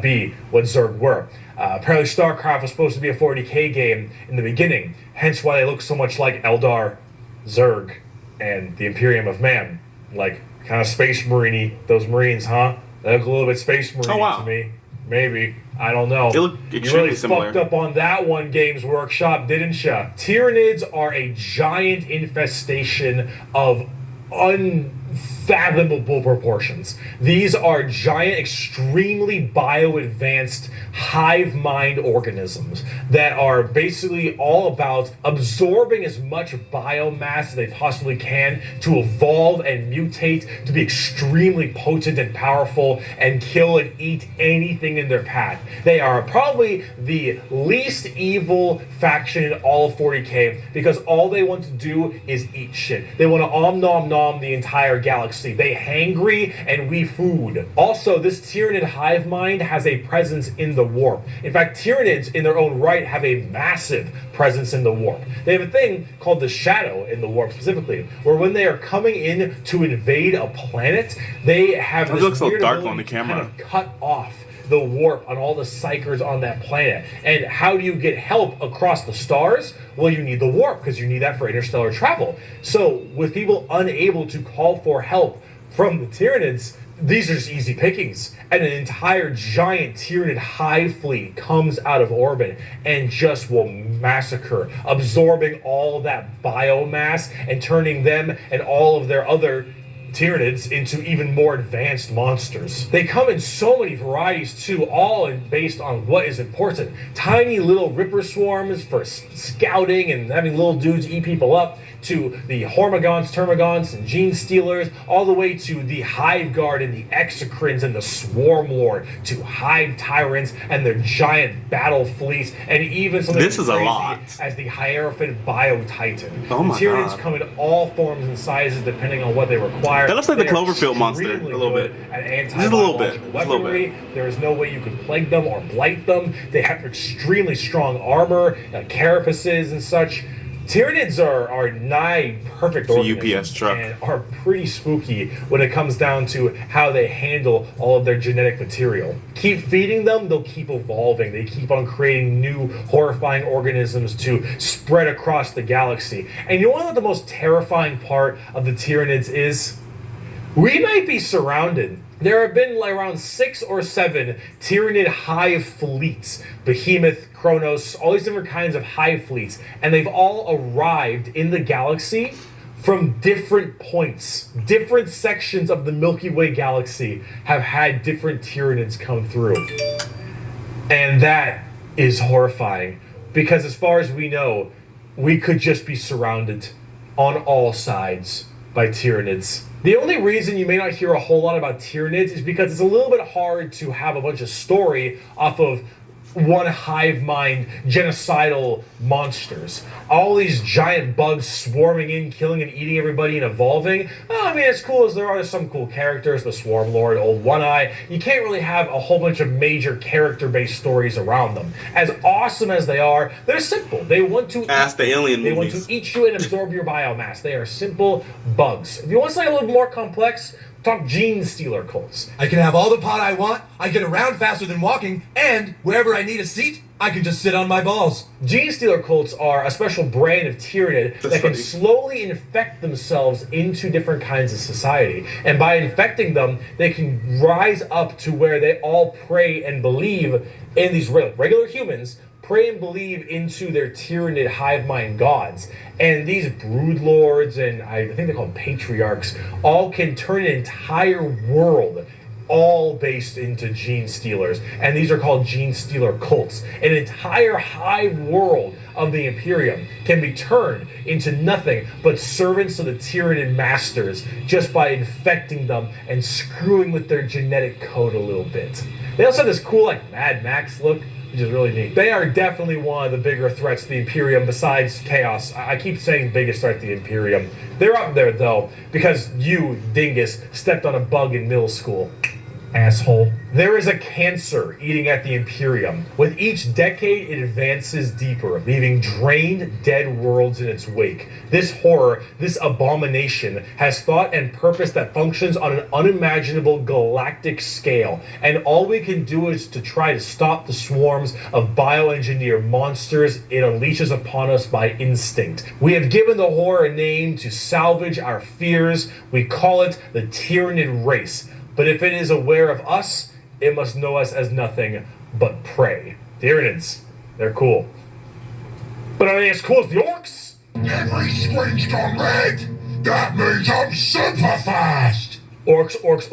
be what Zerg were. Apparently StarCraft was supposed to be a 40k game in the beginning, hence why they look so much like Eldar, Zerg, and the Imperium of Man. Like, kind of space marine-y, those Marines, huh? They look a little bit Space Marine to me. Maybe. I don't know. They look You really similar. fucked up on that one, Games Workshop, didn't ya? Tyranids are a giant infestation of unfathomable proportions. These are giant, extremely bio-advanced hive mind organisms that are basically all about absorbing as much biomass as they possibly can to evolve and mutate to be extremely potent and powerful and kill and eat anything in their path. They are probably the least evil faction in all of 40k because all they want to do is eat shit. They want to nom nom the entire galaxy. They hangry and we food. Also, this Tyranid hive mind has a presence in the warp. In fact, Tyranids in their own right have a massive presence in the warp. They have a thing called the shadow in the warp specifically, where when they are coming in to invade a planet, they have this looks so weird dark ability on the to camera. kind of cut off the warp on all the psychers on that planet. And how do you get help across the stars? Well, you need the warp because you need that for interstellar travel. So with people unable to call for help from the Tyranids, these are just easy pickings. And an entire giant Tyranid hive fleet comes out of orbit and just will massacre, absorbing all that biomass and turning them and all of their other Tyranids into even more advanced monsters. They come in so many varieties too, all based on what is important. Tiny little ripper swarms for scouting and having little dudes eat people up, to the Hormagons, Termagants, and Gene Stealers, all the way to the Hive Guard and the Exocrines and the Swarm Lord, to Hive Tyrants and their giant battle fleets, and even something This is a crazy lot. as the Hierophant Bio Titan. Oh my Tyranids God. come in all forms and sizes depending on what they require. That looks like the They are Cloverfield monster, extremely a little good bit. At Just a little bit. anti-biological Just a little bit. weaponry. There is no way you can plague them or blight them. They have extremely strong armor, carapaces and such. Tyranids are nigh perfect a organisms UPS truck. and are pretty spooky when it comes down to how they handle all of their genetic material. Keep feeding them, they'll keep evolving. They keep on creating new horrifying organisms to spread across the galaxy. And you know what the most terrifying part of the Tyranids is? We might be surrounded. There have been around 6 or 7 Tyranid hive fleets. Behemoth, Kronos, all these different kinds of hive fleets. And they've all arrived in the galaxy from different points. Different sections of the Milky Way galaxy have had different Tyranids come through. And that is horrifying. Because as far as we know, we could just be surrounded on all sides by Tyranids. The only reason you may not hear a whole lot about Tyranids is because it's a little bit hard to have a bunch of story off of one hive mind genocidal monsters. All these giant bugs swarming in, killing and eating everybody and evolving. I mean, as cool as there are some cool characters, the Swarm Lord, Old One Eye, you can't really have a whole bunch of major character-based stories around them. As awesome as they are, they're simple. They want to Ask the alien They want movies. to eat you and absorb your biomass. They are simple bugs. If you want something a little more complex, talk Gene Stealer cults. I can have all the pot I want, I get around faster than walking, and wherever I need a seat, I can just sit on my balls. Gene Stealer cults are a special brand of Tyranid that can funny. slowly infect themselves into different kinds of society. And by infecting them, they can rise up to where they all pray and believe in these regular humans, pray and believe into their Tyranid hive mind gods. And these brood lords and I think they're called patriarchs all can turn an entire world all based into Gene Stealers. And these are called Gene Stealer cults. An entire hive world of the Imperium can be turned into nothing but servants of the Tyranid masters just by infecting them and screwing with their genetic code a little bit. They also have this cool like Mad Max look, which is really neat. They are definitely one of the bigger threats to the Imperium besides Chaos. I keep saying biggest threat to the Imperium. They're up there though, because you, dingus, stepped on a bug in middle school. Asshole. There is a cancer eating at the Imperium. With each decade, it advances deeper, leaving drained, dead worlds in its wake. This horror, this abomination, has thought and purpose that functions on an unimaginable galactic scale. And all we can do is to try to stop the swarms of bioengineered monsters it unleashes upon us by instinct. We have given the horror a name to salvage our fears. We call it the Tyranid race. But if it is aware of us, it must know us as nothing but prey. Tyranids, they're cool. But are they as cool as the Orks? Every screen's gone red. That means I'm super fast. Orks. Orks.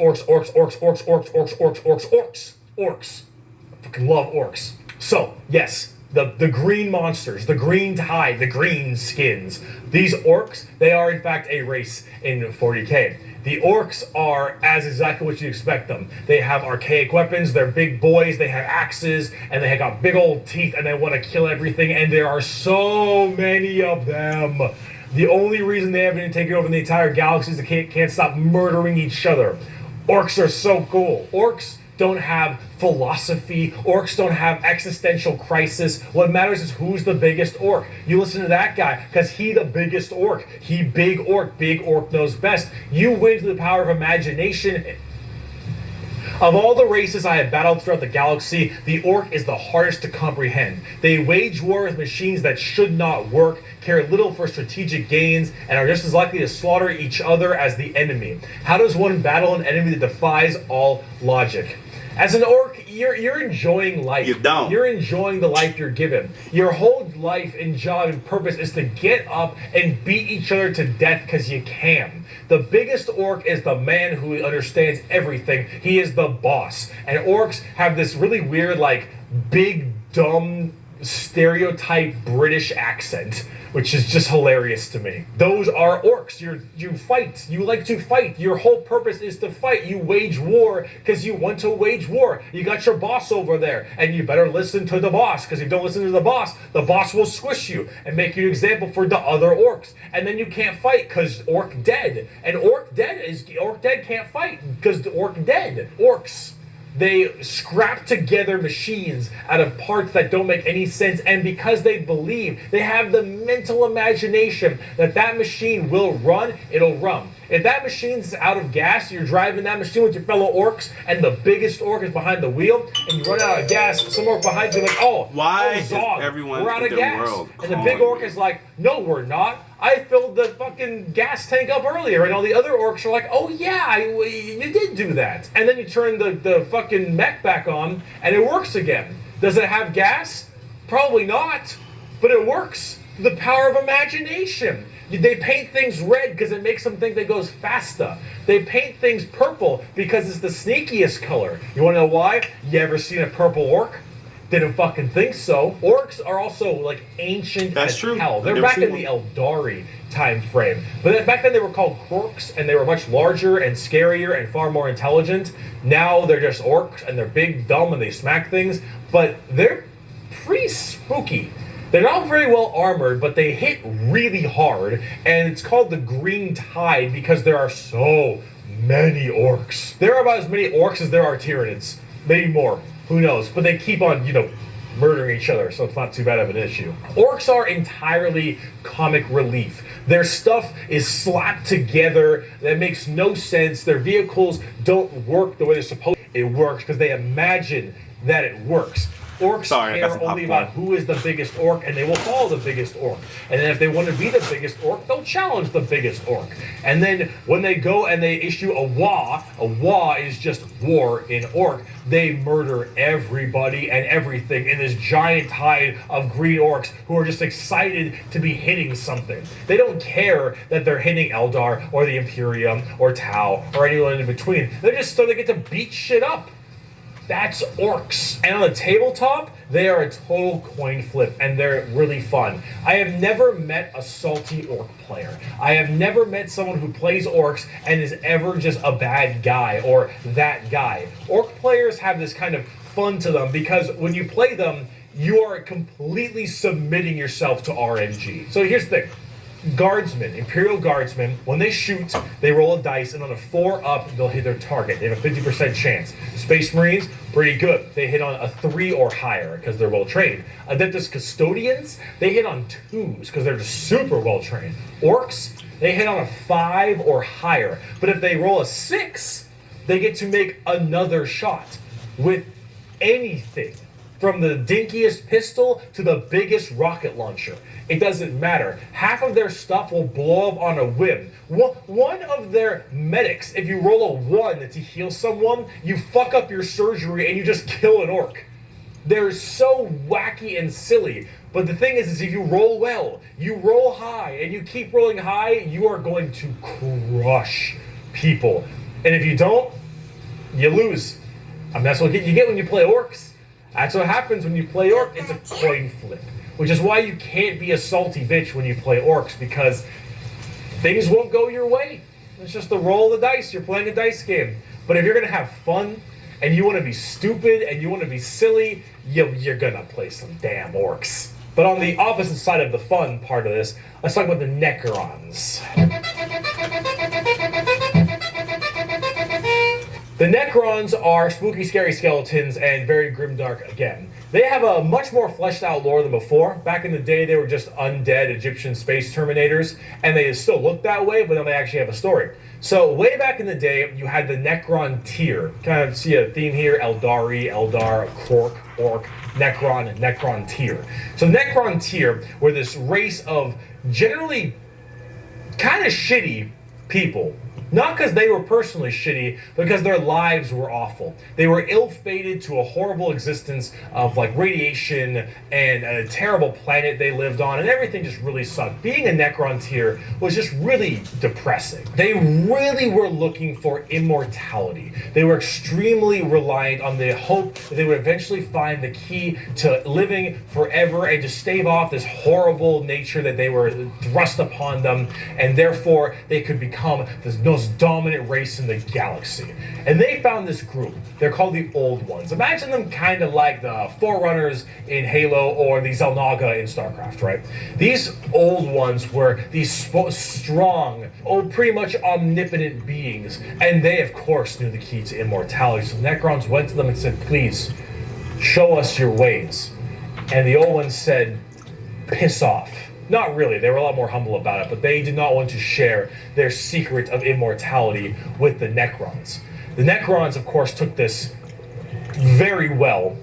I fucking love orcs. So, yes, the green monsters, the green tide, the green skins. These orcs, they are in fact a race in 40k. The orcs are as exactly what you expect them. They have archaic weapons, they're big boys, they have axes, and they have got big old teeth, and they want to kill everything, and there are so many of them. The only reason they haven't taken over the entire galaxy is they can't stop murdering each other. Orcs are so cool. Orcs don't have philosophy. Orcs don't have existential crisis. What matters is who's the biggest orc. You listen to that guy, because he the biggest orc. He big orc knows best. You win through the power of imagination. Of all the races I have battled throughout the galaxy, the orc is the hardest to comprehend. They wage war with machines that should not work, care little for strategic gains, and are just as likely to slaughter each other as the enemy. How does one battle an enemy that defies all logic? As an orc, you're enjoying life. You don't. You're enjoying the life you're given. Your whole life and job and purpose is to get up and beat each other to death because you can. The biggest orc is the man who understands everything. He is the boss. And orcs have this really weird, like, big, dumb, stereotype British accent, which is just hilarious to me. Those are orcs. You fight. You like to fight. Your whole purpose is to fight. You wage war because you want to wage war. You got your boss over there, and you better listen to the boss, because if you don't listen to the boss will squish you and make you an example for the other orcs. And then you can't fight because orc dead. And orc dead can't fight because the orc dead. Orcs. They scrap together machines out of parts that don't make any sense, and because they believe, they have the mental imagination that machine will run, it'll run. If that machine's out of gas, you're driving that machine with your fellow orcs, and the biggest orc is behind the wheel, and you run out of gas, some orc behind you like, why is Zog, everyone we're out in of the gas. world And the big orc calling is like, no, we're not. I filled the fucking gas tank up earlier. And all the other orcs are like, oh yeah, you did do that. And then you turn the fucking mech back on, and it works again. Does it have gas? Probably not. But it works. The power of imagination. They paint things red because it makes them think it goes faster. They paint things purple because it's the sneakiest color. You want to know why? You ever seen a purple orc? Didn't fucking think so. Orcs are also like ancient as hell. They're back in the Eldari time frame. But back then they were called Orks, and they were much larger and scarier and far more intelligent. Now they're just orcs, and they're big, dumb, and they smack things. But they're pretty spooky. They're not very well armored, but they hit really hard, and it's called the Green Tide because there are so many orcs. There are about as many orcs as there are Tyranids. Maybe more. Who knows? But they keep on, murdering each other, so it's not too bad of an issue. Orcs are entirely comic relief. Their stuff is slapped together. That makes no sense. Their vehicles don't work the way they're supposed to. It works because they imagine that it works. Orcs care only about who is the biggest orc, and they will follow the biggest orc. And then if they want to be the biggest orc, they'll challenge the biggest orc. And then when they go and they issue a WH is just war in orc, they murder everybody and everything in this giant tide of green orcs who are just excited to be hitting something. They don't care that they're hitting Eldar or the Imperium or Tau or anyone in between. They're just so they get to beat shit up. That's orcs. And on the tabletop, they are a total coin flip, and they're really fun. I have never met a salty orc player. I have never met someone who plays orcs and is ever just a bad guy or that guy. Orc players have this kind of fun to them because when you play them, you are completely submitting yourself to RNG. So here's the thing. Guardsmen, Imperial Guardsmen, when they shoot, they roll a dice, and on a 4 up, they'll hit their target. They have a 50% chance. Space Marines, pretty good. They hit on a 3 or higher because they're well trained. Adeptus Custodians, they hit on 2s because they're just super well trained. Orcs, they hit on a 5 or higher. But if they roll a 6, they get to make another shot with anything. from the dinkiest pistol to the biggest rocket launcher. It doesn't matter. Half of their stuff will blow up on a whim. One of their medics, if you roll a 1 to heal someone, you fuck up your surgery and you just kill an orc. They're so wacky and silly. But the thing is if you roll well, you roll high, and you keep rolling high, you are going to crush people. And if you don't, you lose. I mean, that's what you get when you play orcs. That's what happens when you play orc. It's a coin flip. Which is why you can't be a salty bitch when you play orcs, because things won't go your way. It's just the roll of the dice. You're playing a dice game. But if you're going to have fun, and you want to be stupid, and you want to be silly, you're going to play some damn orcs. But on the opposite side of the fun part of this, let's talk about the Necrons. The Necrons are spooky, scary skeletons and very grimdark again. They have a much more fleshed out lore than before. Back in the day, they were just undead Egyptian space terminators, and they still look that way, but then they actually have a story. So way back in the day, you had the Necron tier. Kind of see a theme here: Eldari, Eldar, Krork, Ork, Necron, Necron tier. So the Necron tier were this race of generally kind of shitty people. Not because they were personally shitty, but because their lives were awful. They were ill-fated to a horrible existence of like radiation and a terrible planet they lived on, and everything just really sucked. Being a Necron tier was just really depressing. They really were looking for immortality. They were extremely reliant on the hope that they would eventually find the key to living forever and to stave off this horrible nature that they were thrust upon them, and therefore they could become the most dominant race in the galaxy. And they found this group. They're called the Old Ones. Imagine them kind of like the Forerunners in Halo or the Xel'Naga in StarCraft, right? These Old Ones were these strong, pretty much omnipotent beings, and they, of course, knew the key to immortality. So Necrons went to them and said, "Please, show us your ways." And the Old Ones said, "Piss off." Not really, they were a lot more humble about it, but they did not want to share their secret of immortality with the Necrons. The Necrons, of course, took this very well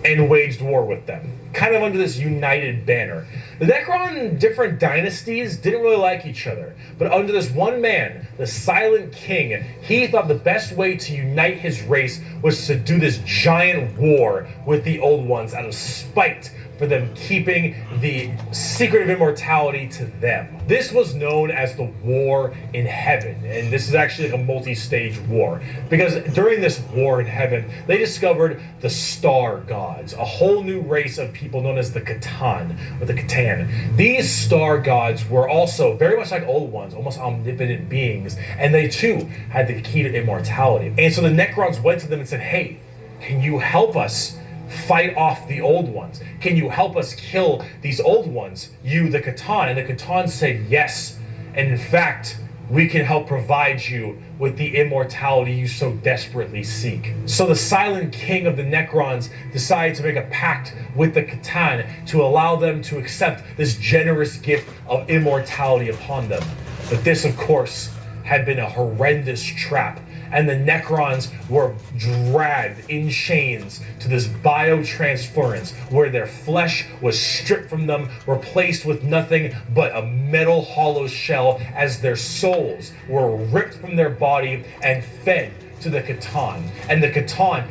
and waged war with them, kind of under this united banner. The Necron different dynasties didn't really like each other, but under this one man, the Silent King, he thought the best way to unite his race was to do this giant war with the Old Ones out of spite for them keeping the secret of immortality to them. This was known as the War in Heaven, and this is actually like a multi-stage war, because during this war in heaven, they discovered the Star Gods, a whole new race of people known as the Catan, or the Catan. These Star Gods were also very much like Old Ones, almost omnipotent beings, and they too had the key to immortality. And so the Necrons went to them and said, "Hey, can you help us fight off the Old Ones? Can you help us kill these Old Ones, you, the Catan?" And the Catan said yes. And in fact, we can help provide you with the immortality you so desperately seek. So the Silent King of the Necrons decided to make a pact with the Catan to allow them to accept this generous gift of immortality upon them. But this, of course, had been a horrendous trap, and the Necrons were dragged in chains to this biotransference where their flesh was stripped from them, replaced with nothing but a metal hollow shell, as their souls were ripped from their body and fed to the Catan. And the Catan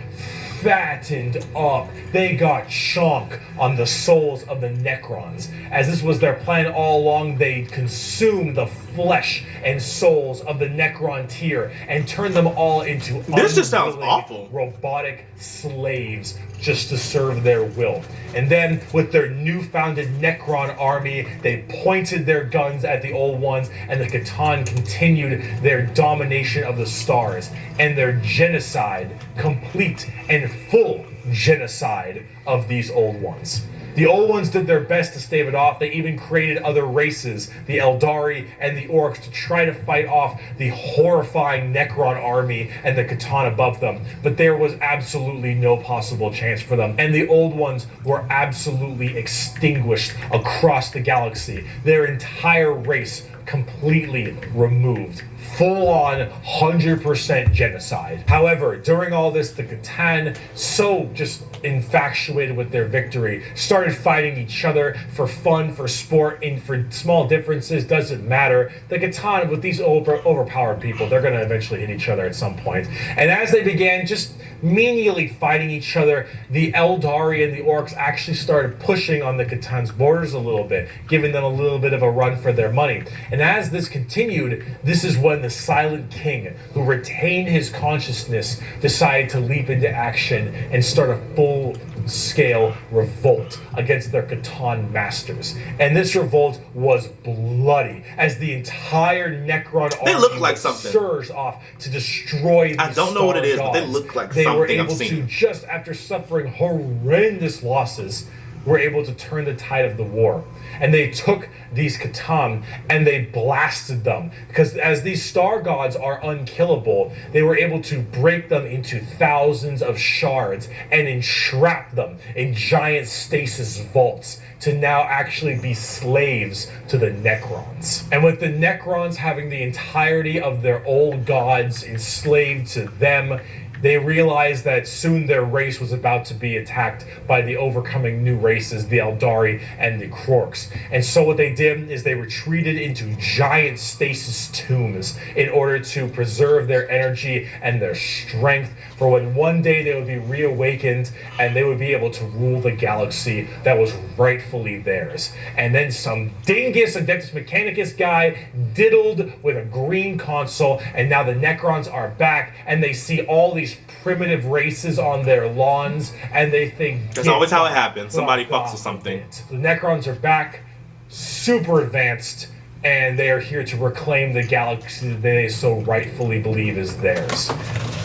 fattened up. They got chonk on the souls of the Necrons. As this was their plan all along, they consumed the flesh and souls of the Necron tier and turned them all into This just sounds awful. Robotic slaves just to serve their will. And then with their new-founded Necron army, they pointed their guns at the Old Ones, and the Catan continued their domination of the stars and their genocide, complete and full genocide of these Old Ones. The Old Ones did their best to stave it off. They even created other races, the Eldari and the Orks, to try to fight off the horrifying Necron army and the Catan above them. But there was absolutely no possible chance for them. And the Old Ones were absolutely extinguished across the galaxy. Their entire race completely removed. Full on 100% genocide. However, during all this, the Catan, so just infatuated with their victory, started fighting each other for fun, for sport, and for small differences, doesn't matter. The Catan, with these overpowered people, they're going to eventually hit each other at some point. And as they began just menially fighting each other, the Eldari and the Orks actually started pushing on the Catan's borders a little bit, giving them a little bit of a run for their money. And as this continued, this is when the Silent King, who retained his consciousness, decided to leap into action and start a full-scale revolt against their Catan masters. And this revolt was bloody, as the entire Necron army surged off to destroy these I don't know what it is, gods. but they look like They were something able I've seen. to, just after suffering horrendous losses, were able to turn the tide of the war. And they took these Catan and they blasted them. Because as these star gods are unkillable, they were able to break them into thousands of shards and entrap them in giant stasis vaults to now actually be slaves to the Necrons. And with the Necrons having the entirety of their old gods enslaved to them, they realized that soon their race was about to be attacked by the overcoming new races, the Eldari and the Orks. And so what they did is they retreated into giant stasis tombs in order to preserve their energy and their strength for when one day they would be reawakened and they would be able to rule the galaxy that was rightfully theirs. And then some dingus Adeptus Mechanicus guy diddled with a green console, and now the Necrons are back and they see all these primitive races on their lawns and they think That's always how it happens. Somebody fucks with something. The Necrons are back, super advanced, and they are here to reclaim the galaxy that they so rightfully believe is theirs.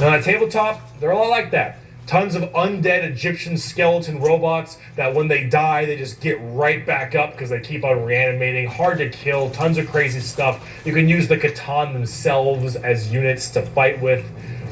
Now on a tabletop, they're a lot like that. Tons of undead Egyptian skeleton robots that when they die, they just get right back up because they keep on reanimating. Hard to kill, tons of crazy stuff. You can use the Catan themselves as units to fight with.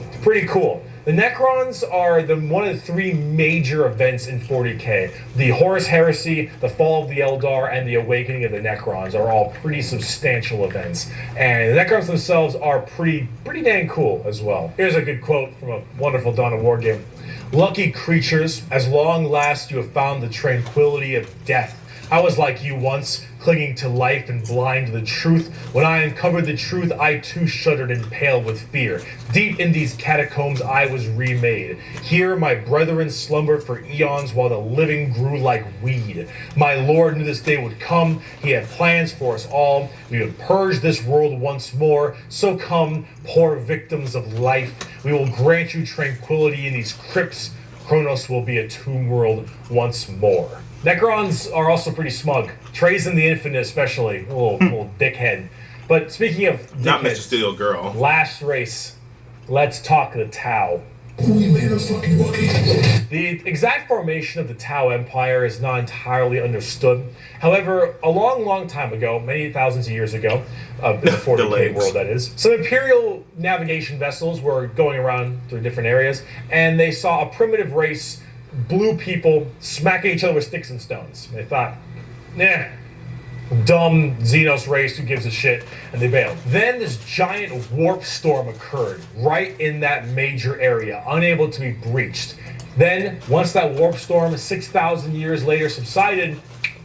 It's pretty cool. The Necrons are one of the three major events in 40k. The Horus Heresy, the Fall of the Eldar, and the Awakening of the Necrons are all pretty substantial events. And the Necrons themselves are pretty dang cool as well. Here's a good quote from a wonderful Dawn of War game. "Lucky creatures, as long last you have found the tranquility of death. I was like you once, clinging to life and blind to the truth. When I uncovered the truth, I too shuddered and paled with fear. Deep in these catacombs I was remade. Here my brethren slumbered for eons while the living grew like weed. My Lord knew this day would come. He had plans for us all. We would purge this world once more. So come, poor victims of life. We will grant you tranquility in these crypts. Kronos will be a tomb world once more." Necrons are also pretty smug. Trazyn the Infinite especially. A little dickhead. But speaking of dickheads, Not Mr. Steel Girl. last race, let's talk the Tau. We made a fucking Wookiee. The exact formation of the Tau Empire is not entirely understood. However, a long time ago, many thousands of years ago, in the 40k legs. world that is, some Imperial navigation vessels were going around through different areas, and they saw a primitive race, blue people, smacking each other with sticks and stones. And they thought, nah, dumb Xenos race, who gives a shit, and they bailed. Then this giant warp storm occurred right in that major area, unable to be breached. Then, once that warp storm 6,000 years later subsided,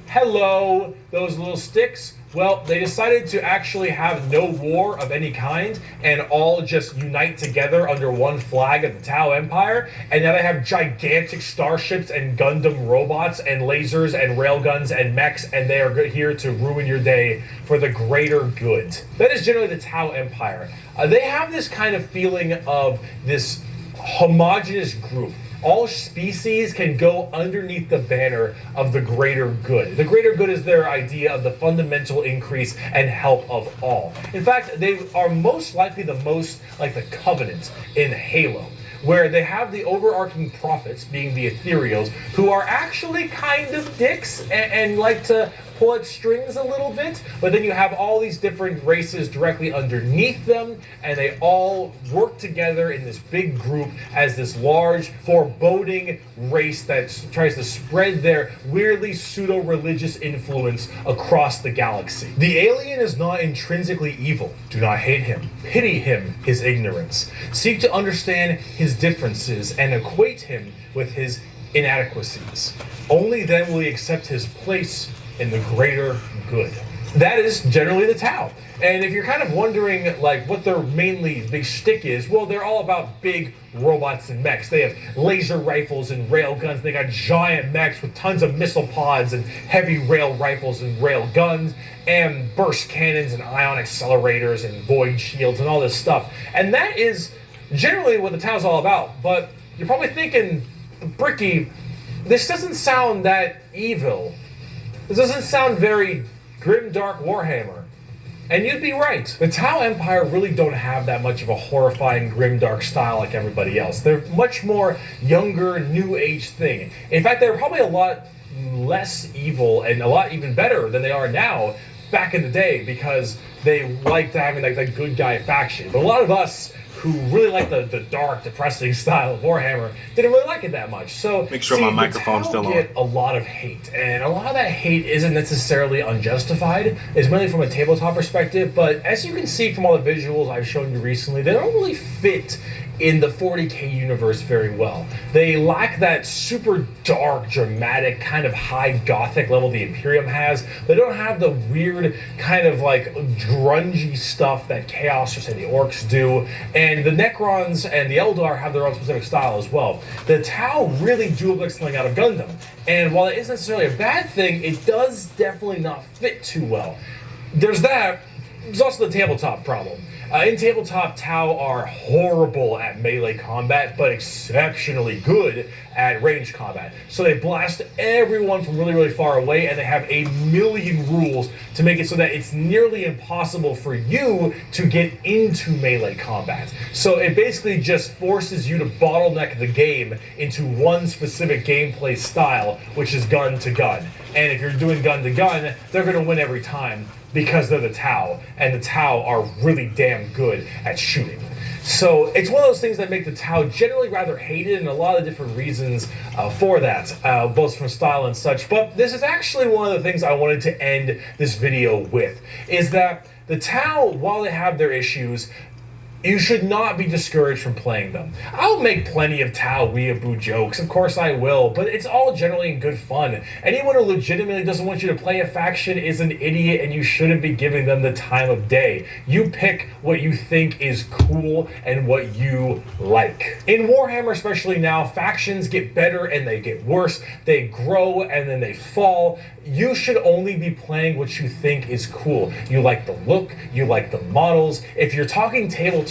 hello, those little sticks. Well, they decided to actually have no war of any kind and all just unite together under one flag of the Tau Empire. And now they have gigantic starships and Gundam robots and lasers and railguns and mechs, and they are here to ruin your day for the greater good. That is generally the Tau Empire. They have this kind of feeling of this homogenous group. All species can go underneath the banner of the greater good. The greater good is their idea of the fundamental increase and help of all. In fact, they are most likely the most like the Covenant in Halo, where they have the overarching prophets, being the Ethereals, who are actually kind of dicks and like to pull at strings a little bit, but then you have all these different races directly underneath them, and they all work together in this big group as this large, foreboding race that tries to spread their weirdly pseudo-religious influence across the galaxy. The alien is not intrinsically evil. Do not hate him. Pity him, his ignorance. Seek to understand his differences and equate him with his inadequacies. Only then will he accept his place in the greater good. That is generally the Tau. And if you're kind of wondering like what their mainly big shtick is, well, they're all about big robots and mechs. They have laser rifles and rail guns. They got giant mechs with tons of missile pods and heavy rail rifles and rail guns and burst cannons and ion accelerators and void shields and all this stuff. And that is generally what the Tau's all about. But you're probably thinking, Bricky, this doesn't sound that evil. This doesn't sound very grim, dark Warhammer. And you'd be right. The Tau Empire really don't have that much of a horrifying, grim, dark style like everybody else. They're much more younger, new age thing. In fact, they're probably a lot less evil and a lot even better than they are now back in the day because they liked having like that good guy faction. But a lot of us who really like the dark, depressing style of Warhammer didn't really like it that much. So make sure my microphone's still on. Get a lot of hate, and a lot of that hate isn't necessarily unjustified. It's mainly from a tabletop perspective, but as you can see from all the visuals I've shown you recently, they don't really fit in the 40k universe very well. They lack that super dark, dramatic, kind of high gothic level the Imperium has. They don't have the weird kind of like grungy stuff that Chaos or say the Orks do. And the Necrons and the Eldar have their own specific style as well. The Tau really do look like something out of Gundam. And while it isn't necessarily a bad thing, it does definitely not fit too well. There's that. There's also the tabletop problem. In tabletop, Tau are horrible at melee combat, but exceptionally good at range combat. So they blast everyone from really, really far away, and they have a million rules to make it so that it's nearly impossible for you to get into melee combat. So it basically just forces you to bottleneck the game into one specific gameplay style, which is gun to gun. And if you're doing gun to gun, they're going to win every time, because they're the Tau, and the Tau are really damn good at shooting. So it's one of those things that make the Tau generally rather hated, and a lot of different reasons for that, both from style and such. But this is actually one of the things I wanted to end this video with, is that the Tau, while they have their issues, you should not be discouraged from playing them. I'll make plenty of Tau weeaboo jokes, of course I will, but it's all generally in good fun. Anyone who legitimately doesn't want you to play a faction is an idiot, and you shouldn't be giving them the time of day. You pick what you think is cool and what you like. In Warhammer, especially now, factions get better and they get worse. They grow and then they fall. You should only be playing what you think is cool. You like the look, you like the models. If you're talking tabletop,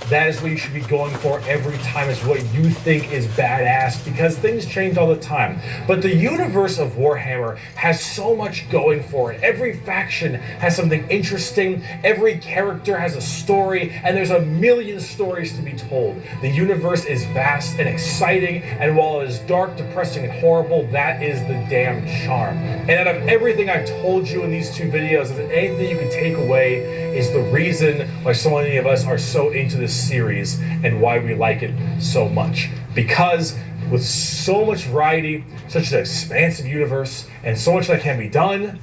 that is what you should be going for every time, is what you think is badass, because things change all the time. But the universe of Warhammer has so much going for it. Every faction has something interesting, every character has a story, and there's a million stories to be told. The universe is vast and exciting, and while it is dark, depressing, and horrible, that is the damn charm. And out of everything I've told you in these two videos, if anything you can take away is the reason why so many of us are so into this series and why we like it so much. Because with so much variety, such an expansive universe, and so much that can be done,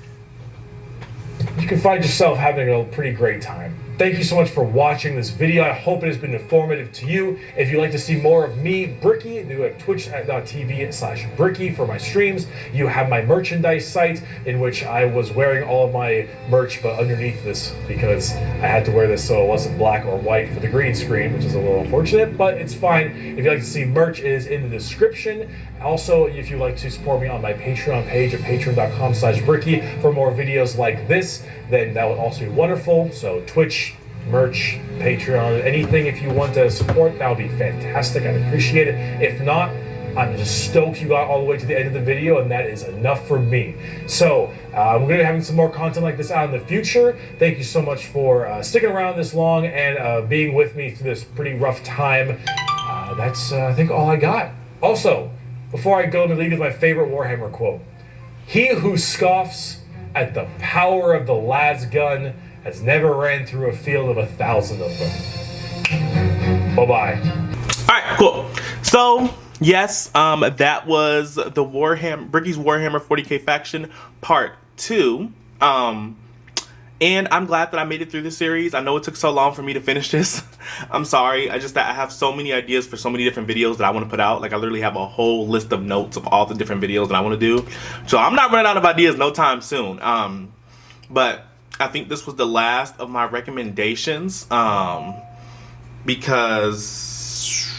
you can find yourself having a pretty great time. Thank you so much for watching this video. I hope it has been informative to you. If you'd like to see more of me, Bricky, you have twitch.tv/Bricky for my streams. You have my merchandise site, in which I was wearing all of my merch, but underneath this, because I had to wear this so it wasn't black or white for the green screen, which is a little unfortunate, but it's fine. If you'd like to see merch, it is in the description. Also, if you'd like to support me on my Patreon page at patreon.com/Bricky for more videos like this, then that would also be wonderful. So Twitch, merch, Patreon, anything if you want to support, that would be fantastic. I'd appreciate it. If not, I'm just stoked you got all the way to the end of the video, and that is enough for me. So we're going to be having some more content like this out in the future. Thank you so much for sticking around this long and being with me through this pretty rough time. That's, I think, all I got. Also, before I go, I'm going to leave you with my favorite Warhammer quote. He who scoffs at the power of the lad's gun has never ran through a field of 1,000 of them. Bye-bye. Alright, cool. So, yes, that was the Bricky's Warhammer 40k faction part 2. And I'm glad that I made it through this series. I know it took so long for me to finish this. I'm sorry. I have so many ideas for so many different videos that I want to put out. Like, I literally have a whole list of notes of all the different videos that I want to do. So I'm not running out of ideas no time soon. But I think this was the last of my recommendations. Because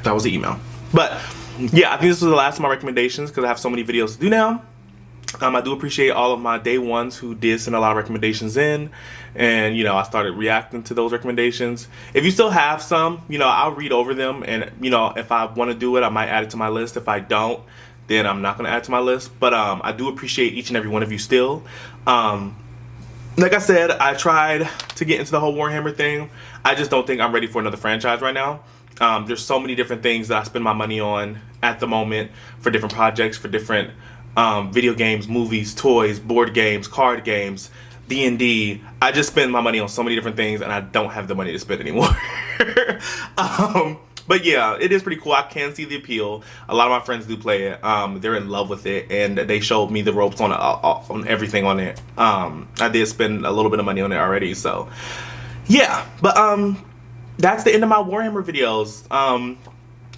that was the email. But yeah, I think this was the last of my recommendations because I have so many videos to do now. I do appreciate all of my day ones who did send a lot of recommendations in, and, you know, I started reacting to those recommendations. If you still have some, you know, I'll read over them, and, you know, if I want to do it, I might add it to my list. If I don't, then I'm not going to add it to my list. But I do appreciate each and every one of you still. Like I said, I tried to get into the whole Warhammer thing. I just don't think I'm ready for another franchise right now. There's so many different things that I spend my money on at the moment for different projects, for different video games, movies, toys, board games, card games, D&D. I just spend my money on so many different things, and I don't have the money to spend anymore. But yeah, it is pretty cool. I can see the appeal. A lot of my friends do play it. They're in love with it, and they showed me the ropes on everything on it. I did spend a little bit of money on it already, so yeah. But that's the end of my Warhammer videos.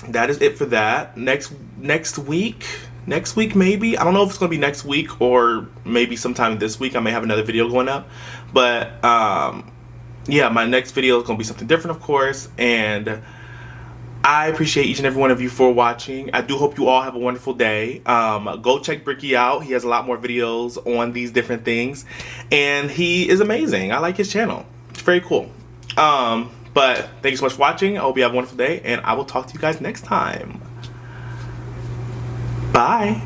That is it for that. Next week maybe. I don't know if it's gonna be next week or maybe sometime this week. I may have another video going up, but yeah, my next video is gonna be something different, of course. And I appreciate each and every one of you for watching. I do hope you all have a wonderful day. Go check Bricky out. He has a lot more videos on these different things, and he is amazing. I like his channel. It's very cool. But thank you so much for watching. I hope you have a wonderful day, and I will talk to you guys next time. Bye.